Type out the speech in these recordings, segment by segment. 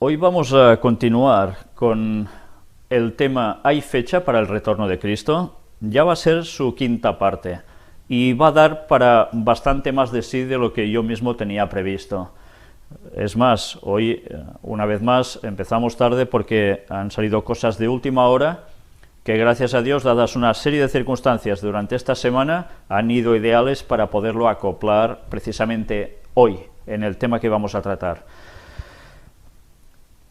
Hoy vamos a continuar con el tema ¿Hay fecha para el retorno de Cristo? Ya va a ser su quinta parte y va a dar para bastante más de sí de lo que yo mismo tenía previsto. Es más, hoy, una vez más, empezamos tarde porque han salido cosas de última hora que, gracias a Dios, dadas una serie de circunstancias durante esta semana, han ido ideales para poderlo acoplar precisamente hoy, en el tema que vamos a tratar.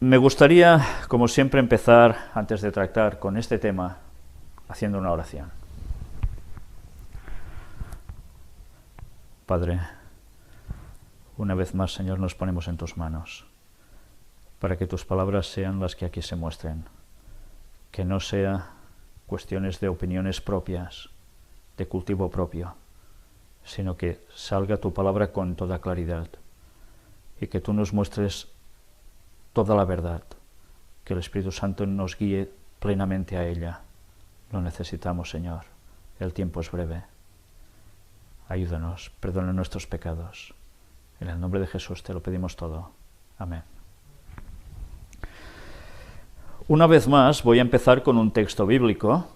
Me gustaría, como siempre, empezar, antes de tratar con este tema, haciendo una oración. Padre, una vez más, Señor, nos ponemos en tus manos, para que tus palabras sean las que aquí se muestren, que no sea cuestiones de opiniones propias, de cultivo propio, sino que salga tu palabra con toda claridad, y que tú nos muestres toda la verdad, que el Espíritu Santo nos guíe plenamente a ella. Lo necesitamos, Señor. El tiempo es breve. Ayúdanos, perdona nuestros pecados. En el nombre de Jesús te lo pedimos todo. Amén. Una vez más voy a empezar con un texto bíblico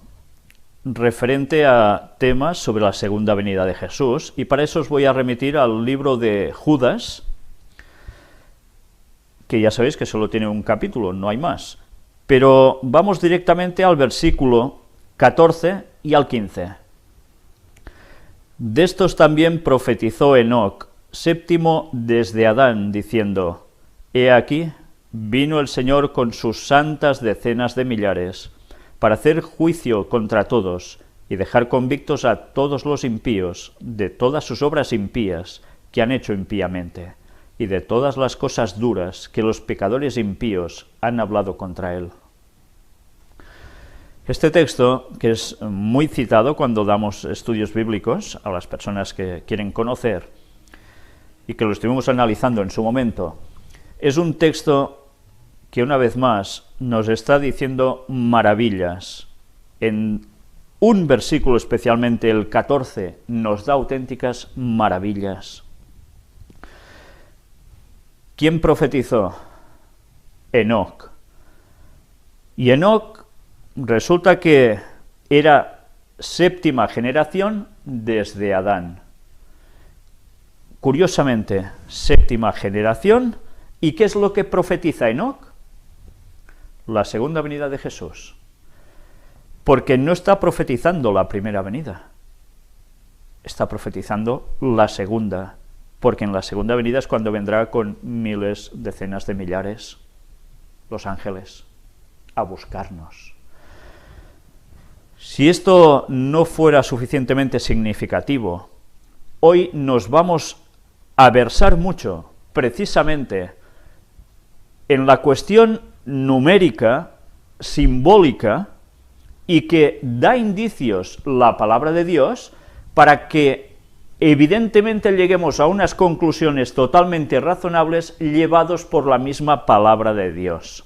referente a temas sobre la segunda venida de Jesús, y para eso os voy a remitir al libro de Judas, que ya sabéis que solo tiene un capítulo, no hay más. Pero vamos directamente al versículo 14 y al 15. De estos también profetizó Enoc, séptimo desde Adán, diciendo: He aquí, vino el Señor con sus santas decenas de millares, para hacer juicio contra todos, y dejar convictos a todos los impíos, de todas sus obras impías que han hecho impíamente, y de todas las cosas duras que los pecadores impíos han hablado contra él. Este texto, que es muy citado cuando damos estudios bíblicos a las personas que quieren conocer, y que lo estuvimos analizando en su momento, es un texto que una vez más nos está diciendo maravillas. En un versículo especialmente, el 14, nos da auténticas maravillas. ¿Quién profetizó? Enoc. Y Enoc resulta que era séptima generación desde Adán. Curiosamente, séptima generación. ¿Y qué es lo que profetiza Enoc? La segunda venida de Jesús. Porque no está profetizando la primera venida, está profetizando la segunda, porque en la segunda venida es cuando vendrá con miles, decenas de millares, los ángeles, a buscarnos. Si esto no fuera suficientemente significativo, hoy nos vamos a versar mucho, precisamente, en la cuestión numérica, simbólica, y que da indicios la palabra de Dios para que evidentemente lleguemos a unas conclusiones totalmente razonables llevados por la misma palabra de Dios.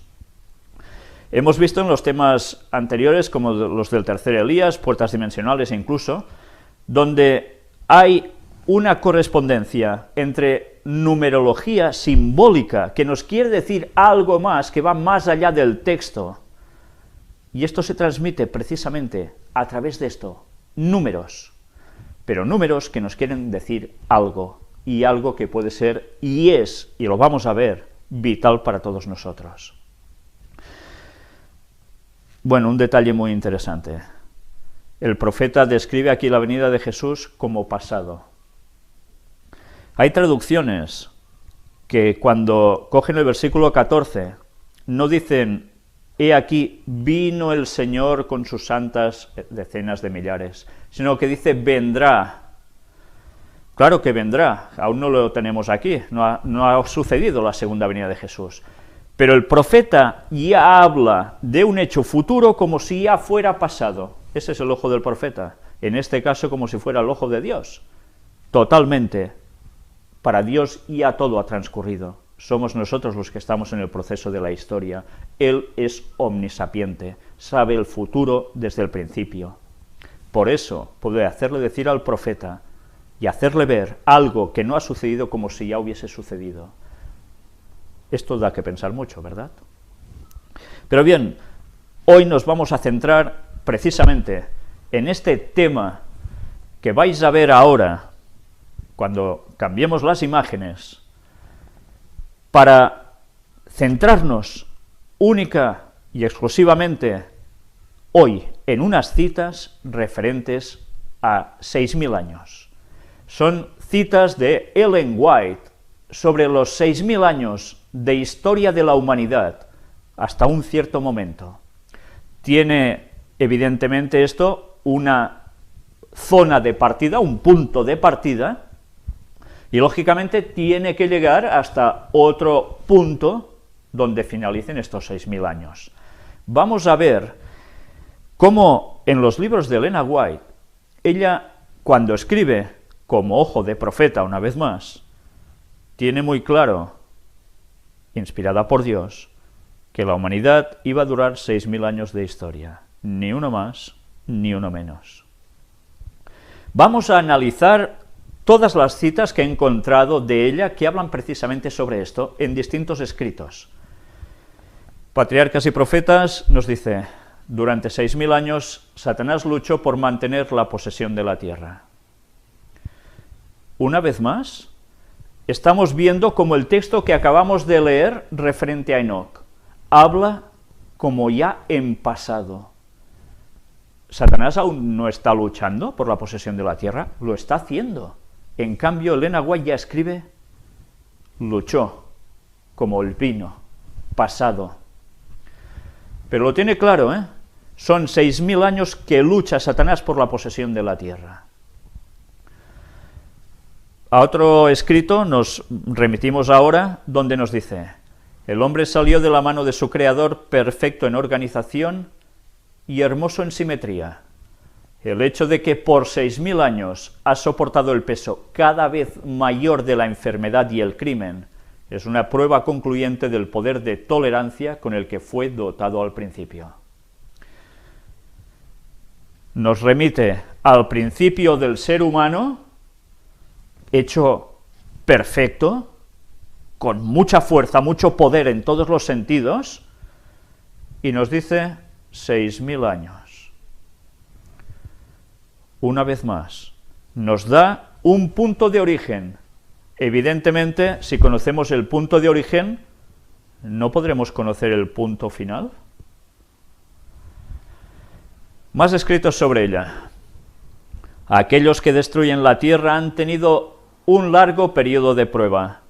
Hemos visto en los temas anteriores, como los del tercer Elías, puertas dimensionales incluso, donde hay una correspondencia entre numerología simbólica, que nos quiere decir algo más, que va más allá del texto, y esto se transmite precisamente a través de esto, números, pero números que nos quieren decir algo, y algo que puede ser, y es, y lo vamos a ver, vital para todos nosotros. Bueno, un detalle muy interesante. El profeta describe aquí la venida de Jesús como pasado. Hay traducciones que cuando cogen el versículo 14 no dicen: He aquí, vino el Señor con sus santas decenas de millares, sino que dice: vendrá. Claro que vendrá, aún no lo tenemos aquí, no ha sucedido la segunda venida de Jesús. Pero el profeta ya habla de un hecho futuro como si ya fuera pasado. Ese es el ojo del profeta, en este caso como si fuera el ojo de Dios. Totalmente, para Dios ya todo ha transcurrido. Somos nosotros los que estamos en el proceso de la historia. Él es omnisapiente, sabe el futuro desde el principio. Por eso puede hacerle decir al profeta y hacerle ver algo que no ha sucedido como si ya hubiese sucedido. Esto da que pensar mucho, ¿verdad? Pero bien, hoy nos vamos a centrar precisamente en este tema que vais a ver ahora, cuando cambiemos las imágenes, para centrarnos única y exclusivamente hoy en unas citas referentes a 6.000 años. Son citas de Ellen White sobre los 6.000 años de historia de la humanidad hasta un cierto momento. Tiene, evidentemente, esto una zona de partida, un punto de partida, y lógicamente tiene que llegar hasta otro punto donde finalicen estos 6.000 años. Vamos a ver cómo en los libros de Ellen White, ella, cuando escribe como ojo de profeta, una vez más, tiene muy claro, inspirada por Dios, que la humanidad iba a durar 6.000 años de historia, ni uno más, ni uno menos. Vamos a analizar todas las citas que he encontrado de ella que hablan precisamente sobre esto en distintos escritos. Patriarcas y Profetas nos dice: durante 6.000 años Satanás luchó por mantener la posesión de la tierra. Una vez más, estamos viendo como el texto que acabamos de leer referente a Enoc habla como ya en pasado. Satanás aún no está luchando por la posesión de la tierra, lo está haciendo. En cambio, Ellen White ya escribe: luchó, como el vino, pasado. Pero lo tiene claro, ¿eh? Son 6.000 años que lucha Satanás por la posesión de la tierra. A otro escrito nos remitimos ahora, donde nos dice: el hombre salió de la mano de su creador perfecto en organización y hermoso en simetría. El hecho de que por 6.000 años ha soportado el peso cada vez mayor de la enfermedad y el crimen es una prueba concluyente del poder de tolerancia con el que fue dotado al principio. Nos remite al principio del ser humano, hecho perfecto, con mucha fuerza, mucho poder en todos los sentidos, y nos dice 6.000 años. Una vez más, nos da un punto de origen. Evidentemente, si conocemos el punto de origen, ¿no podremos conocer el punto final? Más escritos sobre ella. Aquellos que destruyen la tierra han tenido un largo periodo de prueba.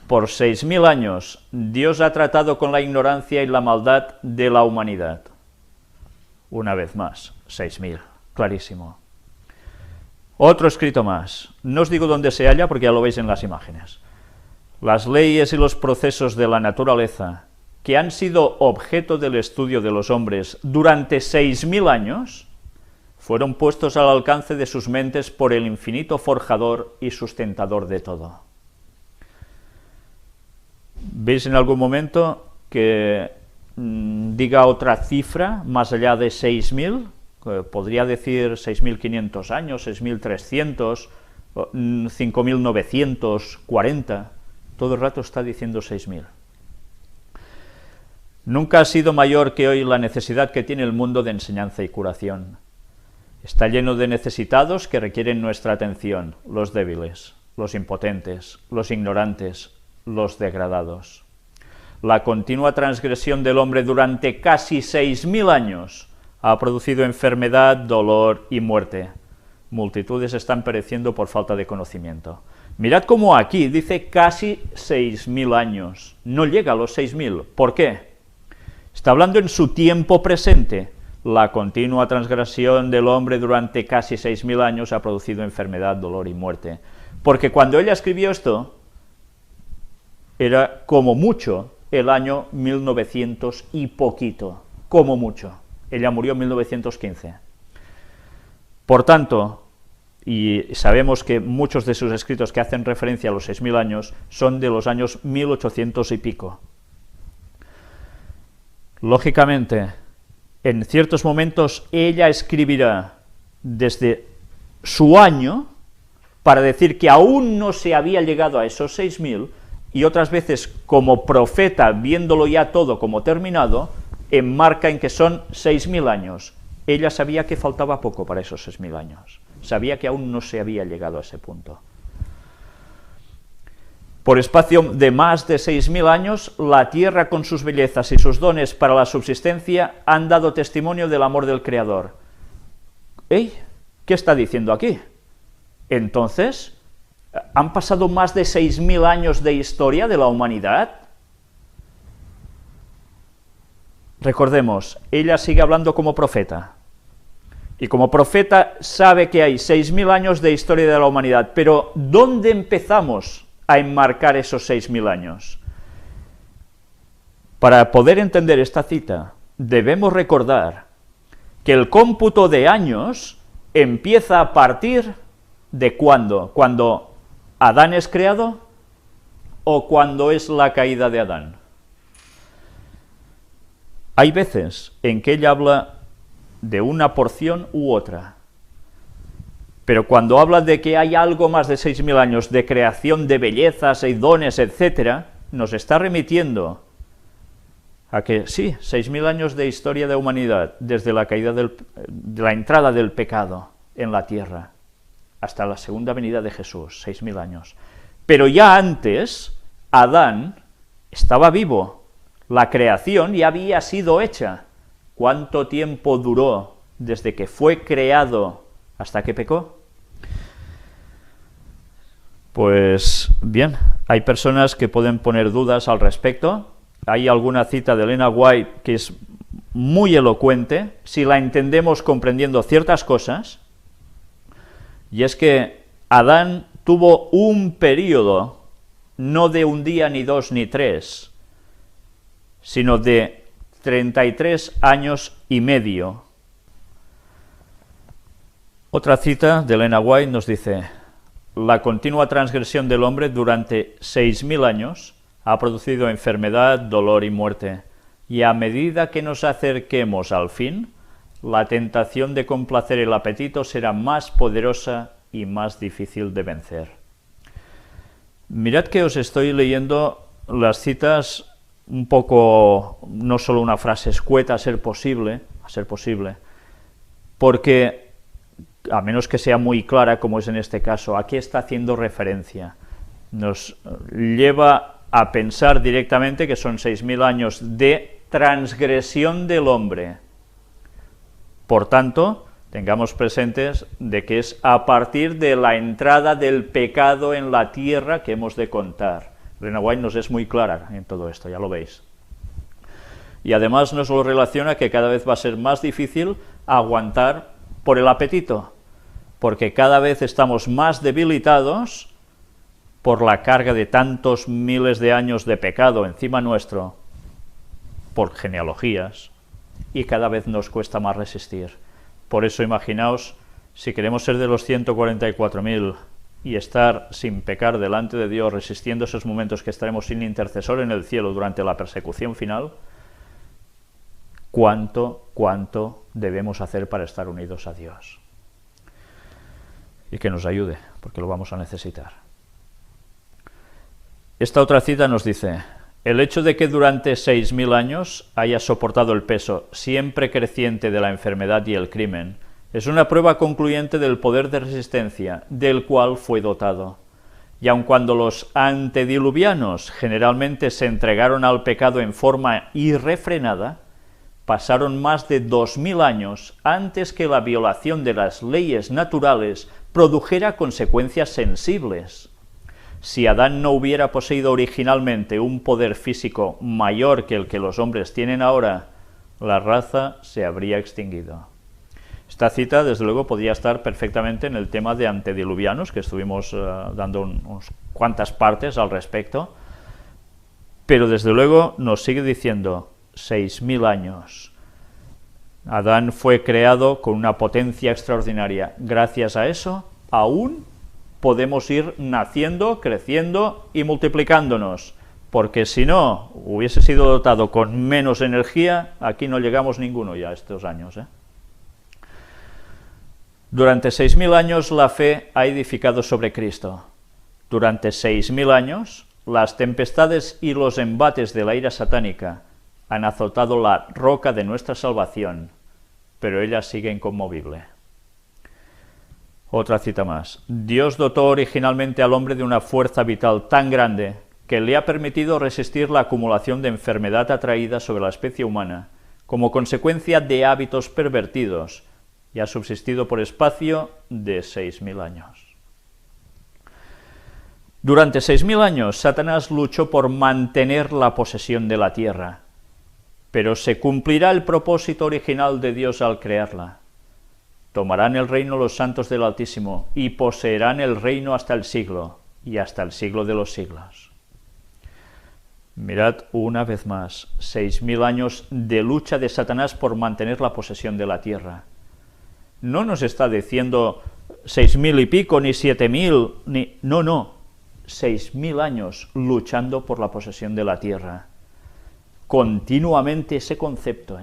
Por 6.000 años, Dios ha tratado con la ignorancia y la maldad de la humanidad. Una vez más, 6.000, clarísimo. Otro escrito más, no os digo dónde se halla porque ya lo veis en las imágenes. Las leyes y los procesos de la naturaleza, que han sido objeto del estudio de los hombres durante 6.000 años, fueron puestos al alcance de sus mentes por el infinito forjador y sustentador de todo. ¿Veis en algún momento que diga otra cifra más allá de 6.000? Podría decir 6.500 años, 6.300, 5.940, todo el rato está diciendo 6.000. Nunca ha sido mayor que hoy la necesidad que tiene el mundo de enseñanza y curación. Está lleno de necesitados que requieren nuestra atención, los débiles, los impotentes, los ignorantes, los degradados. La continua transgresión del hombre durante casi 6.000 años ha producido enfermedad, dolor y muerte. Multitudes están pereciendo por falta de conocimiento. Mirad cómo aquí dice casi 6.000 años. No llega a los 6.000. ¿Por qué? Está hablando en su tiempo presente. La continua transgresión del hombre durante casi 6.000 años ha producido enfermedad, dolor y muerte. Porque cuando ella escribió esto, era como mucho el año 1900 y poquito. Como mucho. Ella murió en 1915. Por tanto, y sabemos que muchos de sus escritos que hacen referencia a los 6.000 años son de los años 1800 y pico. Lógicamente, en ciertos momentos ella escribirá desde su año para decir que aún no se había llegado a esos 6.000, y otras veces como profeta, viéndolo ya todo como terminado, enmarca en que son 6.000 años. Ella sabía que faltaba poco para esos 6.000 años, sabía que aún no se había llegado a ese punto. Por espacio de más de 6.000 años, la tierra con sus bellezas y sus dones para la subsistencia han dado testimonio del amor del Creador. ¿Ey? ¿Qué está diciendo aquí? Entonces, ¿han pasado más de 6.000 años de historia de la humanidad? Recordemos, ella sigue hablando como profeta. Y como profeta sabe que hay 6.000 años de historia de la humanidad, pero ¿dónde empezamos a enmarcar esos 6.000 años? Para poder entender esta cita, debemos recordar que el cómputo de años empieza a partir de ¿cuándo? ¿Cuando Adán es creado o cuando es la caída de Adán? Hay veces en que ella habla de una porción u otra, pero cuando habla de que hay algo más de 6.000 años de creación de bellezas y dones, etc., nos está remitiendo a que sí, 6.000 años de historia de humanidad, desde la caída de la entrada del pecado en la tierra, hasta la segunda venida de Jesús, 6.000 años. Pero ya antes, Adán estaba vivo, la creación ya había sido hecha. ¿Cuánto tiempo duró desde que fue creado hasta que pecó? Pues bien, hay personas que pueden poner dudas al respecto. Hay alguna cita de Elena White que es muy elocuente, si la entendemos comprendiendo ciertas cosas, y es que Adán tuvo un periodo, no de un día, ni dos, ni tres, sino de 33 años y medio. Otra cita de Elena White nos dice: la continua transgresión del hombre durante 6.000 años ha producido enfermedad, dolor y muerte, y a medida que nos acerquemos al fin, la tentación de complacer el apetito será más poderosa y más difícil de vencer. Mirad que os estoy leyendo las citas un poco, no solo una frase escueta, a ser posible, porque, a menos que sea muy clara, como es en este caso, ¿a qué está haciendo referencia? Nos lleva a pensar directamente que son 6.000 años de transgresión del hombre. Por tanto, tengamos presentes de que es a partir de la entrada del pecado en la tierra que hemos de contar. Elena White nos es muy clara en todo esto, ya lo veis. Y además nos lo relaciona que cada vez va a ser más difícil aguantar por el apetito, porque cada vez estamos más debilitados por la carga de tantos miles de años de pecado encima nuestro, por genealogías, y cada vez nos cuesta más resistir. Por eso imaginaos, si queremos ser de los 144.000 y estar sin pecar delante de Dios, resistiendo esos momentos que estaremos sin intercesor en el cielo durante la persecución final, cuánto debemos hacer para estar unidos a Dios. Y que nos ayude, porque lo vamos a necesitar. Esta otra cita nos dice: el hecho de que durante 6.000 años haya soportado el peso siempre creciente de la enfermedad y el crimen es una prueba concluyente del poder de resistencia del cual fue dotado. Y aun cuando los antediluvianos generalmente se entregaron al pecado en forma irrefrenada, pasaron más de 2.000 años antes que la violación de las leyes naturales produjera consecuencias sensibles. Si Adán no hubiera poseído originalmente un poder físico mayor que el que los hombres tienen ahora, la raza se habría extinguido. Esta cita, desde luego, podría estar perfectamente en el tema de antediluvianos, que estuvimos dando unas cuantas partes al respecto, pero desde luego nos sigue diciendo 6.000 años. Adán fue creado con una potencia extraordinaria. Gracias a eso, aún podemos ir naciendo, creciendo y multiplicándonos, porque si no hubiese sido dotado con menos energía, aquí no llegamos ninguno ya estos años. Durante 6.000 años la fe ha edificado sobre Cristo. Durante 6.000 años las tempestades y los embates de la ira satánica han azotado la roca de nuestra salvación, pero ella sigue inconmovible. Otra cita más. Dios dotó originalmente al hombre de una fuerza vital tan grande que le ha permitido resistir la acumulación de enfermedad atraída sobre la especie humana, como consecuencia de hábitos pervertidos, y ha subsistido por espacio de 6.000 años. Durante 6.000 años, Satanás luchó por mantener la posesión de la tierra, pero se cumplirá el propósito original de Dios al crearla. Tomarán el reino los santos del Altísimo y poseerán el reino hasta el siglo y hasta el siglo de los siglos. Mirad una vez más, 6.000 años de lucha de Satanás por mantener la posesión de la tierra. No nos está diciendo 6.000 y pico, ni 7.000, ni... No, 6.000 años luchando por la posesión de la tierra. Continuamente ese concepto,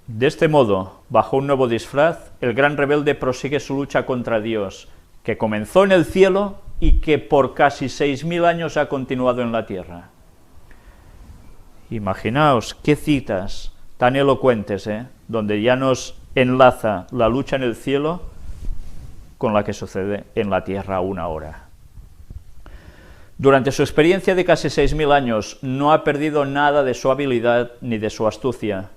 De este modo, bajo un nuevo disfraz, el gran rebelde prosigue su lucha contra Dios, que comenzó en el cielo y que por casi 6.000 años ha continuado en la tierra. Imaginaos qué citas tan elocuentes, donde ya nos enlaza la lucha en el cielo con la que sucede en la tierra aún ahora. Durante su experiencia de casi 6.000 años no ha perdido nada de su habilidad ni de su astucia.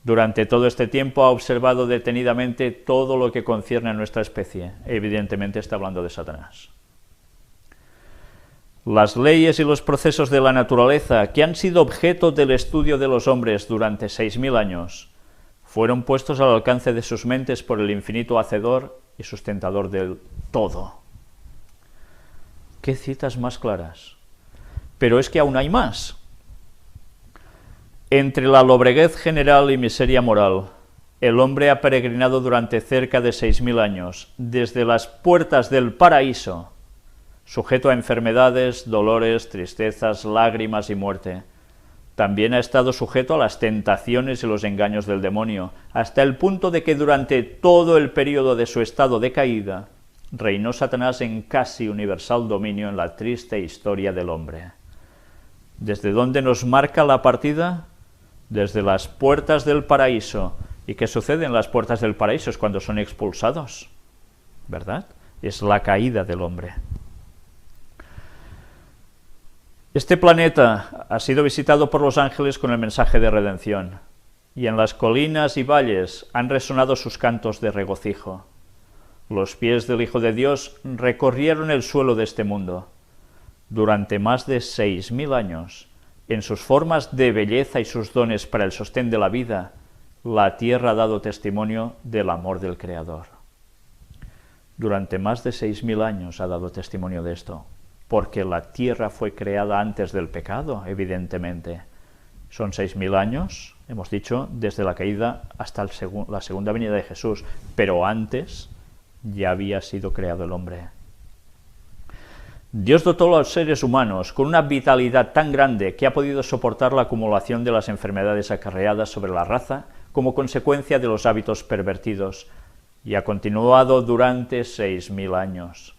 Durante todo este tiempo ha observado detenidamente todo lo que concierne a nuestra especie. Evidentemente está hablando de Satanás. Las leyes y los procesos de la naturaleza, que han sido objeto del estudio de los hombres durante 6.000 años, fueron puestos al alcance de sus mentes por el infinito Hacedor y sustentador del todo. ¿Qué citas más claras? Pero es que aún hay más. Entre la lobreguez general y miseria moral, el hombre ha peregrinado durante cerca de 6.000 años, desde las puertas del paraíso, sujeto a enfermedades, dolores, tristezas, lágrimas y muerte. También ha estado sujeto a las tentaciones y los engaños del demonio, hasta el punto de que durante todo el período de su estado de caída, reinó Satanás en casi universal dominio en la triste historia del hombre. ¿Desde dónde nos marca la partida? Desde las puertas del paraíso. ¿Y qué sucede en las puertas del paraíso? Es cuando son expulsados, ¿verdad? Es la caída del hombre. Este planeta ha sido visitado por los ángeles con el mensaje de redención, y en las colinas y valles han resonado sus cantos de regocijo. Los pies del Hijo de Dios recorrieron el suelo de este mundo. Durante más de 6.000 años, en sus formas de belleza y sus dones para el sostén de la vida, la tierra ha dado testimonio del amor del Creador. Durante más de 6.000 años ha dado testimonio de esto, porque la tierra fue creada antes del pecado, evidentemente. Son 6.000 años, hemos dicho, desde la caída hasta la segunda venida de Jesús, pero antes ya había sido creado el hombre. Dios dotó a los seres humanos con una vitalidad tan grande que ha podido soportar la acumulación de las enfermedades acarreadas sobre la raza como consecuencia de los hábitos pervertidos, y ha continuado durante 6.000 años.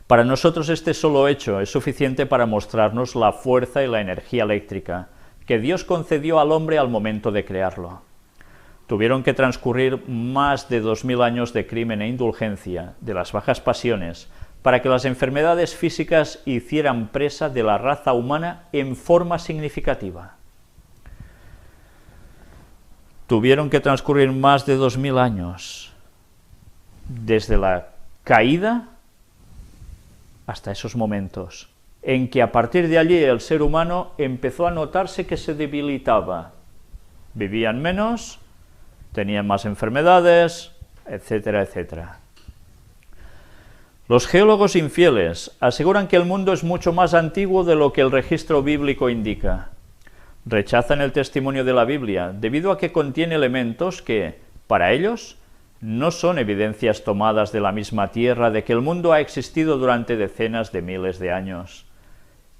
Para nosotros este solo hecho es suficiente para mostrarnos la fuerza y la energía eléctrica que Dios concedió al hombre al momento de crearlo. Tuvieron que transcurrir más de 2.000 años de crimen e indulgencia, de las bajas pasiones, para que las enfermedades físicas hicieran presa de la raza humana en forma significativa. Tuvieron que transcurrir más de 2.000 años, desde la caída hasta esos momentos, en que a partir de allí el ser humano empezó a notarse que se debilitaba. Vivían menos, tenían más enfermedades, etcétera, etcétera. Los geólogos infieles aseguran que el mundo es mucho más antiguo de lo que el registro bíblico indica. Rechazan el testimonio de la Biblia debido a que contiene elementos que, para ellos, no son evidencias tomadas de la misma tierra de que el mundo ha existido durante decenas de miles de años.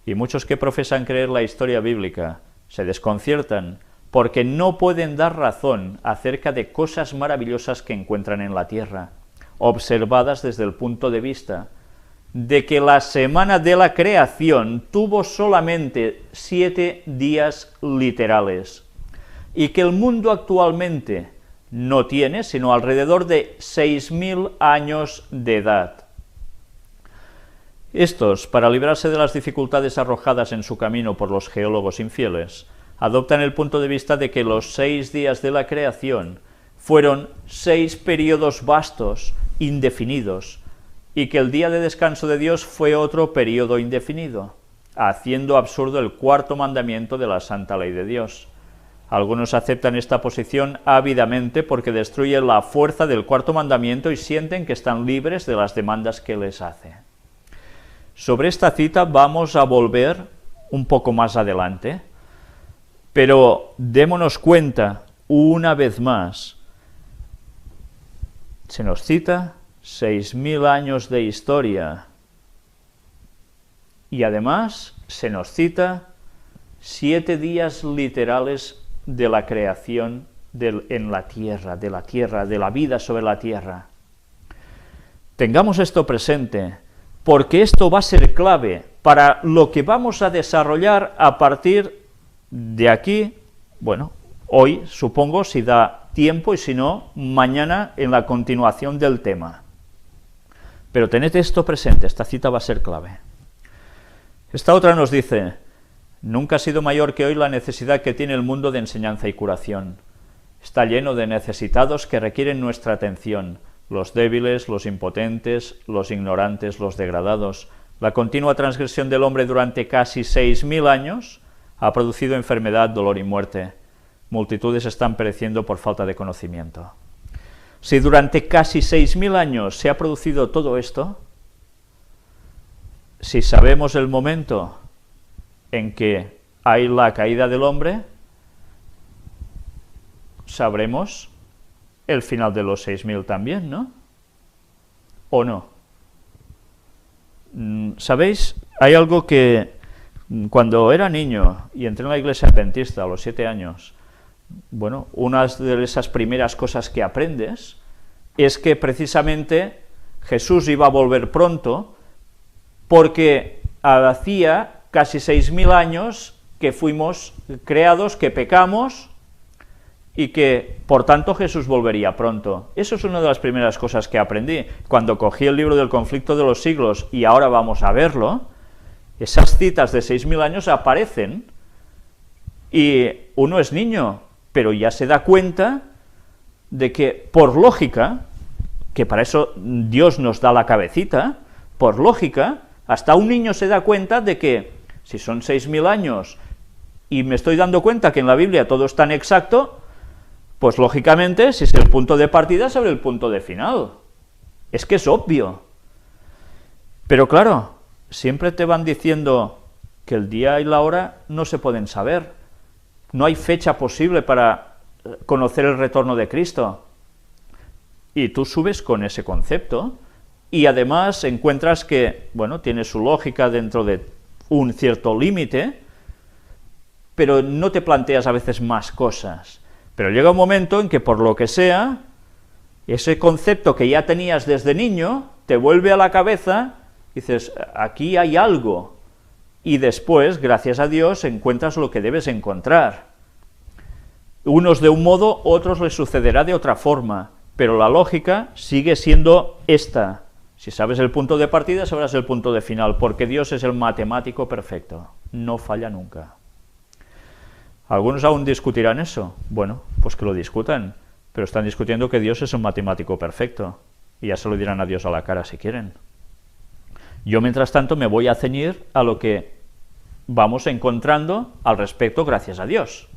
Y muchos que profesan creer la historia bíblica se desconciertan porque no pueden dar razón acerca de cosas maravillosas que encuentran en la tierra, observadas desde el punto de vista de que la semana de la creación tuvo solamente 7 días literales, y que el mundo actualmente no tiene sino alrededor de 6.000 años de edad. Estos, para librarse de las dificultades arrojadas en su camino por los geólogos infieles, adoptan el punto de vista de que los 6 días de la creación fueron 6 periodos vastos, indefinidos, y que el día de descanso de Dios fue otro periodo indefinido, haciendo absurdo el 4.º mandamiento de la santa ley de Dios. Algunos aceptan esta posición ávidamente porque destruye la fuerza del 4.º mandamiento y sienten que están libres de las demandas que les hace. Sobre esta cita vamos a volver un poco más adelante, pero démonos cuenta una vez más, se nos cita 6.000 años de historia, y además se nos cita 7 días literales de la creación en la tierra, de la vida sobre la tierra. Tengamos esto presente, porque esto va a ser clave para lo que vamos a desarrollar a partir de aquí, bueno, hoy supongo, si da tiempo, y si no, mañana en la continuación del tema. Pero tened esto presente, esta cita va a ser clave. Esta otra nos dice: nunca ha sido mayor que hoy la necesidad que tiene el mundo de enseñanza y curación. Está lleno de necesitados que requieren nuestra atención, los débiles, los impotentes, los ignorantes, los degradados. La continua transgresión del hombre durante casi 6.000 años ha producido enfermedad, dolor y muerte. Multitudes están pereciendo por falta de conocimiento. Si durante casi 6.000 años se ha producido todo esto, si sabemos el momento en que hay la caída del hombre, sabremos el final de los 6.000 también, ¿no? ¿O no? ¿Sabéis? Hay algo que cuando era niño y entré en la iglesia adventista a los 7 años, bueno, una de esas primeras cosas que aprendes es que precisamente Jesús iba a volver pronto, porque hacía casi 6.000 años que fuimos creados, que pecamos, y que, por tanto, Jesús volvería pronto. Eso es una de las primeras cosas que aprendí. Cuando cogí el libro del conflicto de los siglos, y ahora vamos a verlo, esas citas de 6.000 años aparecen, y uno es niño, pero ya se da cuenta de que, por lógica, que para eso Dios nos da la cabecita, por lógica, hasta un niño se da cuenta de que, si son 6.000 años, y me estoy dando cuenta que en la Biblia todo es tan exacto, pues lógicamente, si es el punto de partida, sobre el punto de final. Es que es obvio. Pero claro, siempre te van diciendo que el día y la hora no se pueden saber. No hay fecha posible para conocer el retorno de Cristo. Y tú subes con ese concepto, y además encuentras que, bueno, tiene su lógica dentro de un cierto límite, pero no te planteas a veces más cosas. Pero llega un momento en que, por lo que sea, ese concepto que ya tenías desde niño, te vuelve a la cabeza, y dices, aquí hay algo, y después, gracias a Dios, encuentras lo que debes encontrar. Unos de un modo, otros les sucederá de otra forma, pero la lógica sigue siendo esta. Si sabes el punto de partida, sabrás el punto de final, porque Dios es el matemático perfecto, no falla nunca. ¿Algunos aún discutirán eso? Bueno, pues que lo discutan, pero están discutiendo que Dios es un matemático perfecto, y ya se lo dirán a Dios a la cara si quieren. Yo, mientras tanto, me voy a ceñir a lo que vamos encontrando al respecto, gracias a Dios.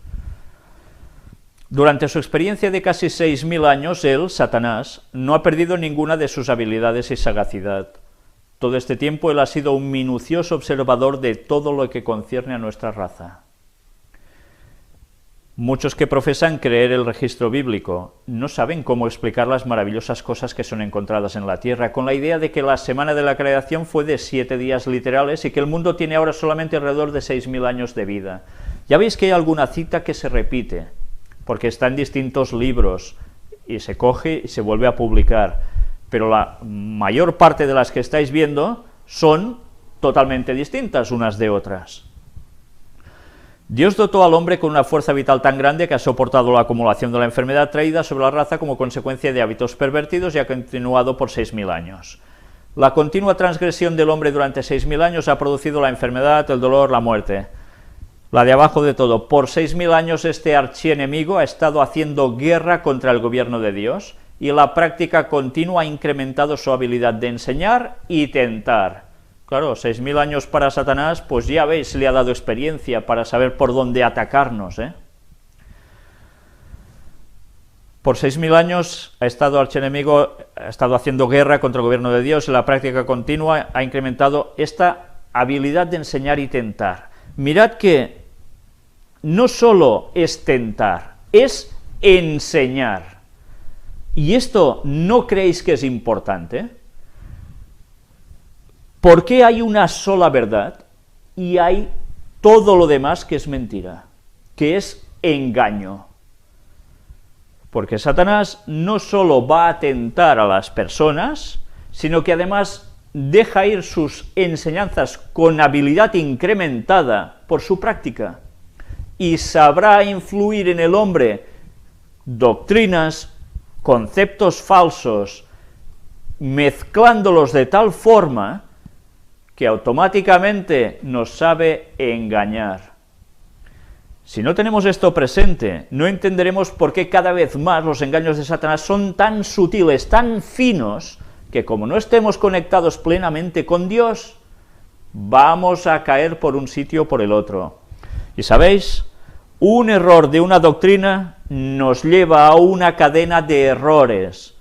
Durante su experiencia de casi 6.000 años, él, Satanás, no ha perdido ninguna de sus habilidades y sagacidad. Todo este tiempo él ha sido un minucioso observador de todo lo que concierne a nuestra raza. Muchos que profesan creer el registro bíblico no saben cómo explicar las maravillosas cosas que son encontradas en la Tierra, con la idea de que la semana de la creación fue de 7 días literales y que el mundo tiene ahora solamente alrededor de 6.000 años de vida. Ya veis que hay alguna cita que se repite, porque está en distintos libros, y se coge y se vuelve a publicar. pero la mayor parte de las que estáis viendo son totalmente distintas unas de otras. Dios dotó al hombre con una fuerza vital tan grande que ha soportado la acumulación de la enfermedad traída sobre la raza como consecuencia de hábitos pervertidos y ha continuado por 6.000 años. La continua transgresión del hombre durante 6.000 años ha producido la enfermedad, el dolor, la muerte. La de abajo de todo, por 6.000 años este archienemigo ha estado haciendo guerra contra el gobierno de Dios y la práctica continua ha incrementado su habilidad de enseñar y tentar. Claro, 6.000 años para Satanás, pues ya veis, le ha dado experiencia para saber por dónde atacarnos, ¿eh? Por 6.000 años ha estado el archienemigo, ha estado haciendo guerra contra el gobierno de Dios y la práctica continua ha incrementado esta habilidad de enseñar y tentar. Mirad que no solo es tentar, es enseñar. ¿Y esto no creéis que es importante? ¿Por qué hay una sola verdad y hay todo lo demás que es mentira, que es engaño? Porque Satanás no solo va a tentar a las personas, sino que además deja ir sus enseñanzas con habilidad incrementada por su práctica, y sabrá influir en el hombre doctrinas, conceptos falsos, mezclándolos de tal forma que automáticamente nos sabe engañar. Si no tenemos esto presente, no entenderemos por qué cada vez más los engaños de Satanás son tan sutiles, tan finos, que como no estemos conectados plenamente con Dios, vamos a caer por un sitio o por el otro. Y sabéis, un error de una doctrina nos lleva a una cadena de errores,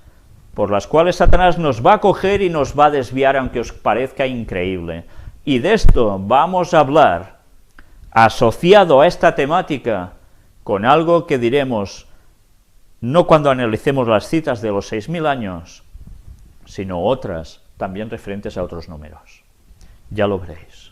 por las cuales Satanás nos va a coger y nos va a desviar, aunque os parezca increíble. Y de esto vamos a hablar, asociado a esta temática, con algo que diremos, no cuando analicemos las citas de los 6.000 años, sino otras, también referentes a otros números. Ya lo veréis.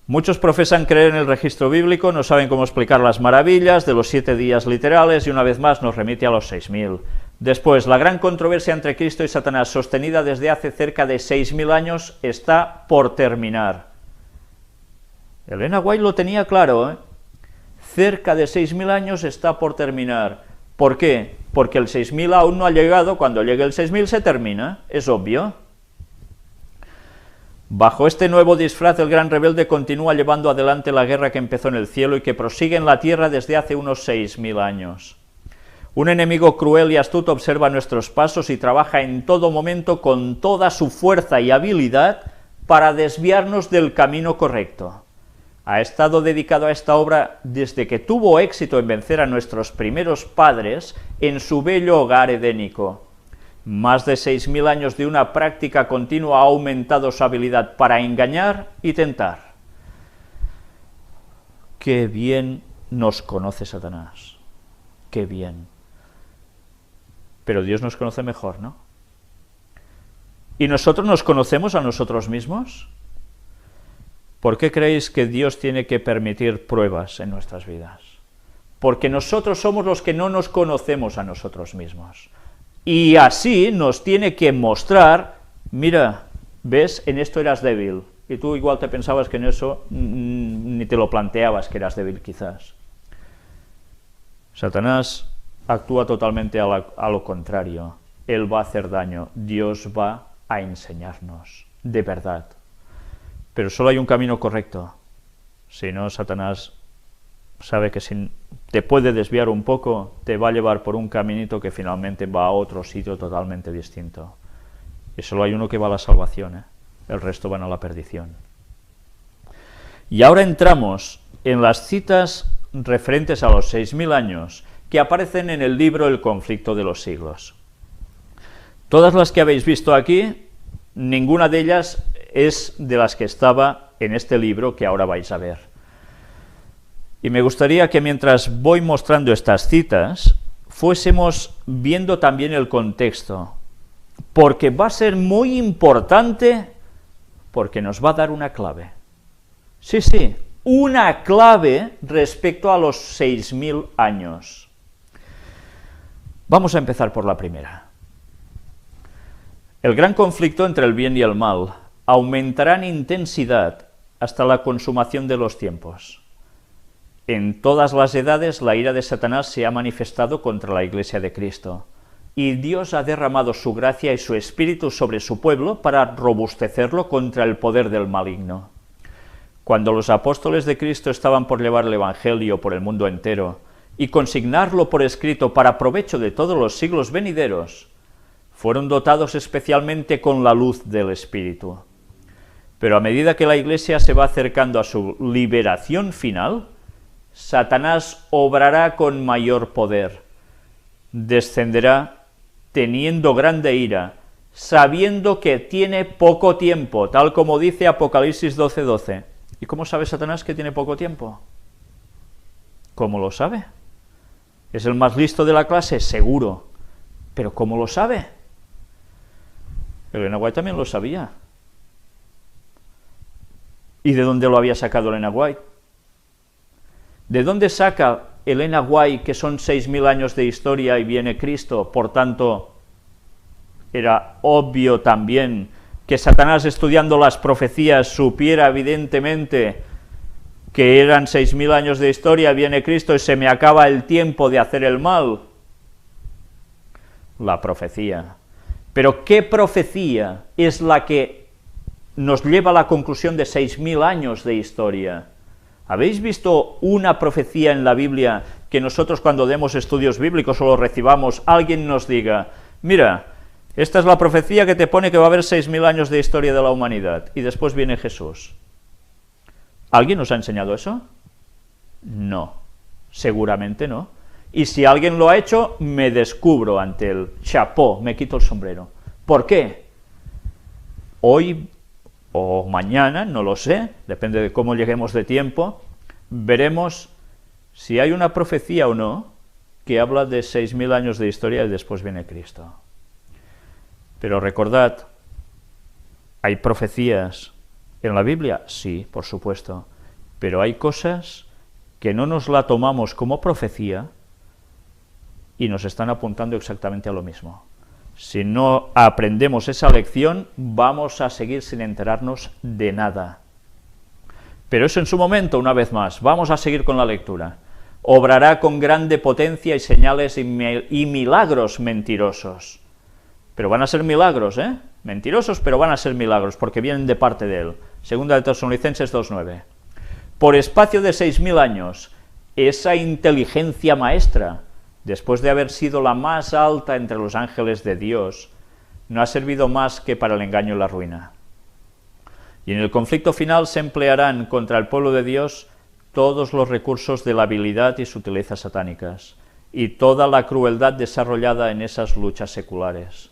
Muchos profesan creer en el registro bíblico, no saben cómo explicar las maravillas de los 7 días literales, y una vez más nos remite a los 6.000. Después, la gran controversia entre Cristo y Satanás, sostenida desde hace cerca de 6.000 años, está por terminar. Elena White lo tenía claro, ¿eh? Cerca de 6.000 años está por terminar. ¿Por qué? Porque el 6.000 aún no ha llegado, cuando llegue el 6.000 se termina, es obvio. Bajo este nuevo disfraz, el gran rebelde continúa llevando adelante la guerra que empezó en el cielo y que prosigue en la tierra desde hace unos 6.000 años. Un enemigo cruel y astuto observa nuestros pasos y trabaja en todo momento con toda su fuerza y habilidad para desviarnos del camino correcto. Ha estado dedicado a esta obra desde que tuvo éxito en vencer a nuestros primeros padres en su bello hogar edénico. Más de 6.000 años de una práctica continua ha aumentado su habilidad para engañar y tentar. ¡Qué bien nos conoce Satanás! ¡Qué bien! Pero Dios nos conoce mejor, ¿no? ¿Y nosotros nos conocemos a nosotros mismos? ¿Por qué creéis que Dios tiene que permitir pruebas en nuestras vidas? Porque nosotros somos los que no nos conocemos a nosotros mismos. Y así nos tiene que mostrar, mira, ves, en esto eras débil, y tú igual te pensabas que en eso ni te lo planteabas que eras débil quizás. Satanás actúa totalmente a lo contrario. Él va a hacer daño, Dios va a enseñarnos, de verdad. Pero solo hay un camino correcto. Si no, Satanás sabe que si te puede desviar un poco, te va a llevar por un caminito que finalmente va a otro sitio totalmente distinto. Y solo hay uno que va a la salvación, ¿eh? El resto van a la perdición. Y ahora entramos en las citas referentes a los 6.000 años que aparecen en el libro El conflicto de los siglos. Todas las que habéis visto aquí, ninguna de ellas es de las que estaba en este libro que ahora vais a ver. Y me gustaría que mientras voy mostrando estas citas, fuésemos viendo también el contexto, porque va a ser muy importante, porque nos va a dar una clave. Sí, sí, una clave respecto a los 6.000 años. Vamos a empezar por la primera. El gran conflicto entre el bien y el mal aumentará en intensidad hasta la consumación de los tiempos. En todas las edades la ira de Satanás se ha manifestado contra la Iglesia de Cristo, y Dios ha derramado su gracia y su espíritu sobre su pueblo para robustecerlo contra el poder del maligno. Cuando los apóstoles de Cristo estaban por llevar el Evangelio por el mundo entero y consignarlo por escrito para provecho de todos los siglos venideros, fueron dotados especialmente con la luz del Espíritu. Pero a medida que la Iglesia se va acercando a su liberación final, Satanás obrará con mayor poder, descenderá teniendo grande ira, sabiendo que tiene poco tiempo, tal como dice Apocalipsis 12:12. ¿Y cómo sabe Satanás que tiene poco tiempo? ¿Cómo lo sabe? ¿Es el más listo de la clase? Seguro. ¿Pero cómo lo sabe? Elena White también lo sabía. ¿Y de dónde lo había sacado Elena White? ¿De dónde saca Elena White que son 6.000 años de historia y viene Cristo? Por tanto, era obvio también que Satanás, estudiando las profecías, supiera evidentemente que eran 6.000 años de historia, viene Cristo y se me acaba el tiempo de hacer el mal. La profecía. Pero ¿qué profecía es la que nos lleva a la conclusión de 6.000 años de historia? ¿Habéis visto una profecía en la Biblia que nosotros cuando demos estudios bíblicos o lo recibamos, alguien nos diga, mira, esta es la profecía que te pone que va a haber 6.000 años de historia de la humanidad y después viene Jesús? ¿Alguien nos ha enseñado eso? No, seguramente no. Y si alguien lo ha hecho, me descubro ante el chapó, me quito el sombrero. ¿Por qué? Hoy o mañana, no lo sé, depende de cómo lleguemos de tiempo, veremos si hay una profecía o no que habla de 6.000 años de historia y después viene Cristo. Pero recordad, ¿hay profecías en la Biblia? Sí, por supuesto, pero hay cosas que no nos la tomamos como profecía y nos están apuntando exactamente a lo mismo. Si no aprendemos esa lección, vamos a seguir sin enterarnos de nada. Pero eso en su momento, una vez más, vamos a seguir con la lectura. Obrará con grande potencia y señales y milagros mentirosos. Pero van a ser milagros, mentirosos, pero van a ser milagros, porque vienen de parte de él. Segunda de Tesalonicenses 2:9. Por espacio de 6.000 años, esa inteligencia maestra, después de haber sido la más alta entre los ángeles de Dios, no ha servido más que para el engaño y la ruina. Y en el conflicto final se emplearán contra el pueblo de Dios todos los recursos de la habilidad y sutilezas satánicas, y toda la crueldad desarrollada en esas luchas seculares.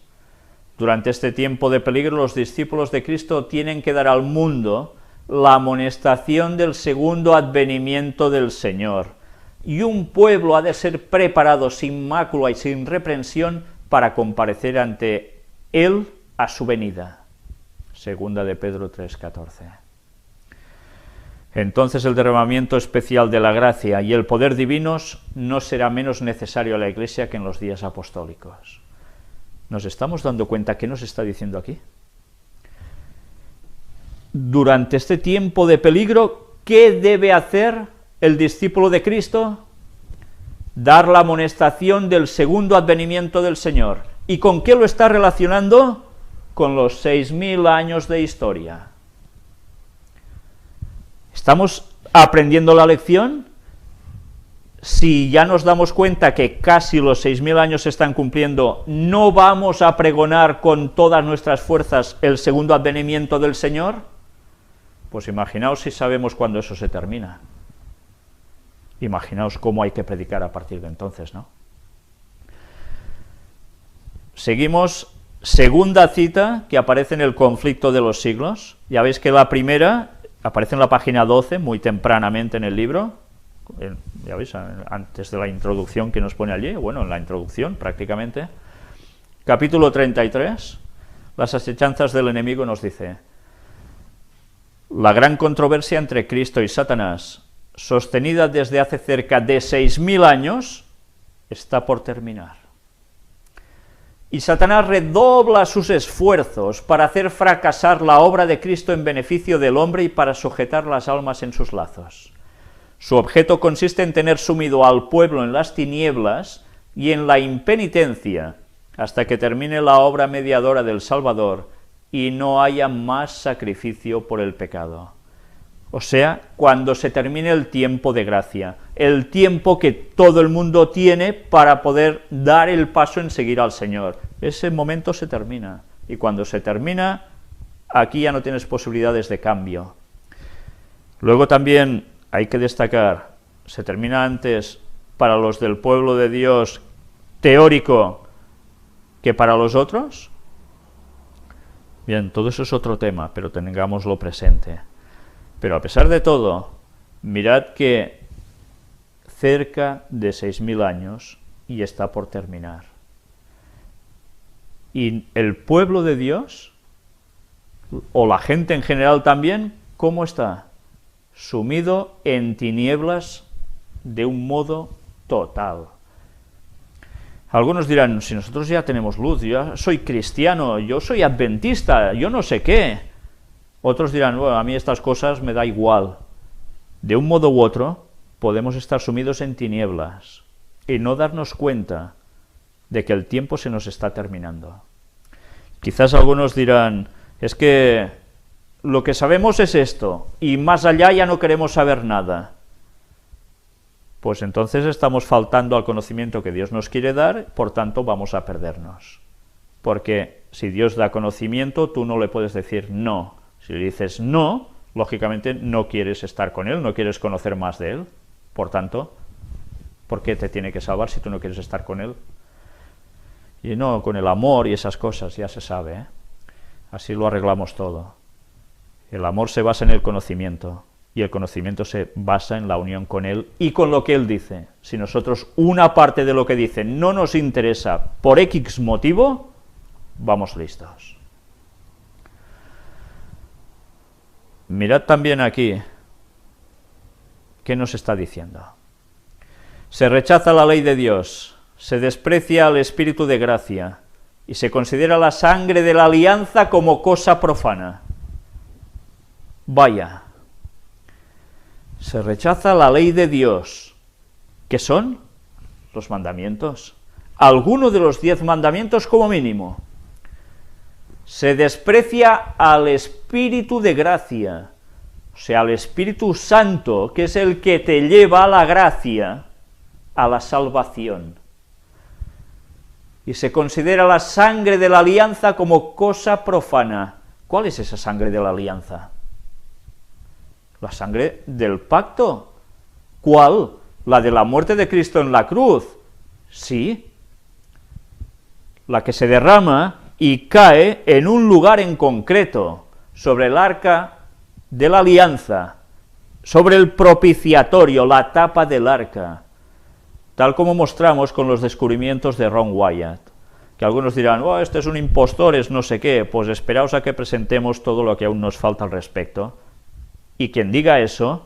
Durante este tiempo de peligro, los discípulos de Cristo tienen que dar al mundo la amonestación del segundo advenimiento del Señor, y un pueblo ha de ser preparado sin mácula y sin reprensión para comparecer ante él a su venida. Segunda de Pedro 3:14. Entonces el derramamiento especial de la gracia y el poder divinos no será menos necesario a la Iglesia que en los días apostólicos. ¿Nos estamos dando cuenta qué nos está diciendo aquí? Durante este tiempo de peligro, ¿qué debe hacer el discípulo de Cristo? Dar la amonestación del segundo advenimiento del Señor. ¿Y con qué lo está relacionando? Con los 6.000 años de historia. ¿Estamos aprendiendo la lección? Si ya nos damos cuenta que casi los 6.000 años se están cumpliendo, ¿no vamos a pregonar con todas nuestras fuerzas el segundo advenimiento del Señor? Pues imaginaos si sabemos cuándo eso se termina. Imaginaos cómo hay que predicar a partir de entonces, ¿no? Seguimos, segunda cita que aparece en el conflicto de los siglos. Ya veis que la primera aparece en la página 12, muy tempranamente en el libro, ya veis, antes de la introducción que nos pone allí, bueno, en la introducción prácticamente. Capítulo 33, las asechanzas del enemigo, nos dice: la gran controversia entre Cristo y Satanás, sostenida desde hace cerca de 6.000 años, está por terminar. y Satanás redobla sus esfuerzos para hacer fracasar la obra de Cristo en beneficio del hombre y para sujetar las almas en sus lazos. Su objeto consiste en tener sumido al pueblo en las tinieblas y en la impenitencia, hasta que termine la obra mediadora del Salvador y no haya más sacrificio por el pecado. O sea, cuando se termine el tiempo de gracia, el tiempo que todo el mundo tiene para poder dar el paso en seguir al Señor. Ese momento se termina, y cuando se termina, aquí ya no tienes posibilidades de cambio. Luego también hay que destacar, se termina antes para los del pueblo de Dios teórico que para los otros. Bien, todo eso es otro tema, pero tengámoslo presente. Pero a pesar de todo, mirad que cerca de 6.000 años y está por terminar. Y el pueblo de Dios, o la gente en general también, ¿cómo está? Sumido en tinieblas de un modo total. Algunos dirán, si nosotros ya tenemos luz, yo soy cristiano, yo soy adventista, yo no sé qué. Otros dirán, bueno, a mí estas cosas me da igual. De un modo u otro, podemos estar sumidos en tinieblas y no darnos cuenta de que el tiempo se nos está terminando. Quizás algunos dirán, es que lo que sabemos es esto, y más allá ya no queremos saber nada. Pues entonces estamos faltando al conocimiento que Dios nos quiere dar, por tanto vamos a perdernos. Porque si Dios da conocimiento, tú no le puedes decir no. Si le dices no, lógicamente no quieres estar con Él, no quieres conocer más de Él. Por tanto, ¿por qué te tiene que salvar si tú no quieres estar con Él? Y no, con el amor y esas cosas, ya se sabe, ¿eh? Así lo arreglamos todo. El amor se basa en el conocimiento, y el conocimiento se basa en la unión con Él y con lo que Él dice. Si nosotros una parte de lo que dice no nos interesa por X motivo, vamos listos. Mirad también aquí, ¿qué nos está diciendo? Se rechaza la ley de Dios, se desprecia al Espíritu de gracia, y se considera la sangre de la alianza como cosa profana. Vaya, se rechaza la ley de Dios. ¿Qué son? Los mandamientos. Alguno de los 10 mandamientos como mínimo. Se desprecia al Espíritu de gracia, o sea, al Espíritu Santo, que es el que te lleva a la gracia, a la salvación. Y se considera la sangre de la alianza como cosa profana. ¿Cuál es esa sangre de la alianza? La sangre del pacto. ¿Cuál? ¿La de la muerte de Cristo en la cruz? Sí. La que se derrama y cae en un lugar en concreto, sobre el arca de la alianza, sobre el propiciatorio, la tapa del arca, tal como mostramos con los descubrimientos de Ron Wyatt, que algunos dirán, oh, este es un impostor, es no sé qué, pues esperaos a que presentemos todo lo que aún nos falta al respecto, y quien diga eso,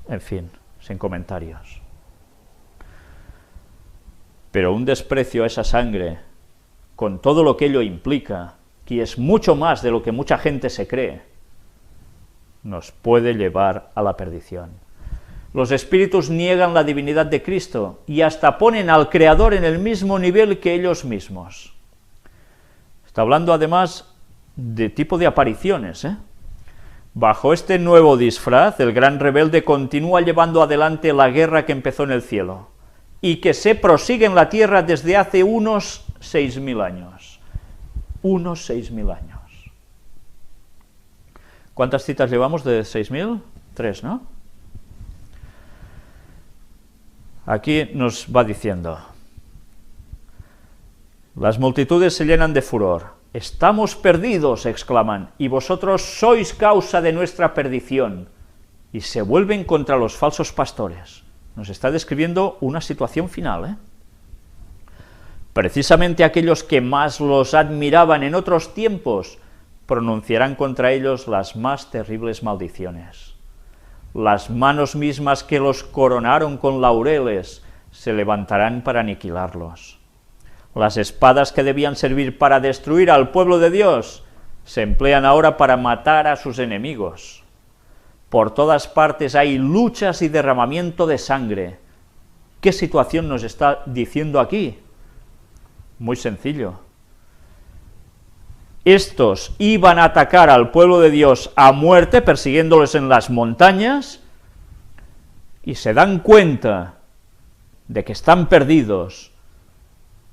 en fin, sin comentarios. Pero un desprecio a esa sangre, con todo lo que ello implica, que es mucho más de lo que mucha gente se cree, nos puede llevar a la perdición. Los espíritus niegan la divinidad de Cristo y hasta ponen al Creador en el mismo nivel que ellos mismos. Está hablando además de tipo de apariciones, ¿eh? Bajo este nuevo disfraz, el gran rebelde continúa llevando adelante la guerra que empezó en el cielo y que se prosigue en la tierra desde hace unos 6.000 años. Unos 6.000 años. ¿Cuántas citas llevamos de 6.000? 3, ¿no? Aquí nos va diciendo, las multitudes se llenan de furor. Estamos perdidos, exclaman, y vosotros sois causa de nuestra perdición. Y se vuelven contra los falsos pastores. Nos está describiendo una situación final, ¿eh? Precisamente aquellos que más los admiraban en otros tiempos pronunciarán contra ellos las más terribles maldiciones. Las manos mismas que los coronaron con laureles se levantarán para aniquilarlos. Las espadas que debían servir para destruir al pueblo de Dios se emplean ahora para matar a sus enemigos. Por todas partes hay luchas y derramamiento de sangre. ¿Qué situación nos está diciendo aquí? Muy sencillo. Estos iban a atacar al pueblo de Dios a muerte, persiguiéndoles en las montañas, y se dan cuenta de que están perdidos,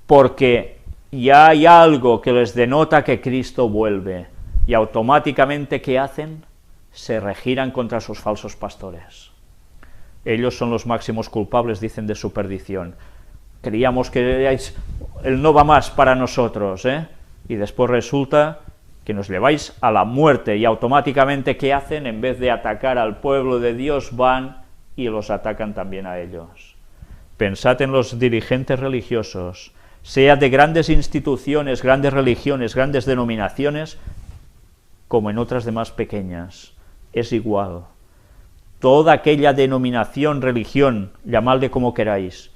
porque ya hay algo que les denota que Cristo vuelve, y automáticamente, ¿qué hacen? Se regiran contra sus falsos pastores. Ellos son los máximos culpables, dicen, de su perdición. Creíamos que Él no va más para nosotros, y después resulta que nos lleváis a la muerte, y automáticamente, ¿qué hacen? En vez de atacar al pueblo de Dios, van y los atacan también a ellos. Pensad en los dirigentes religiosos, sea de grandes instituciones, grandes religiones, grandes denominaciones, como en otras demás pequeñas, es igual. Toda aquella denominación, religión, llamadle como queráis,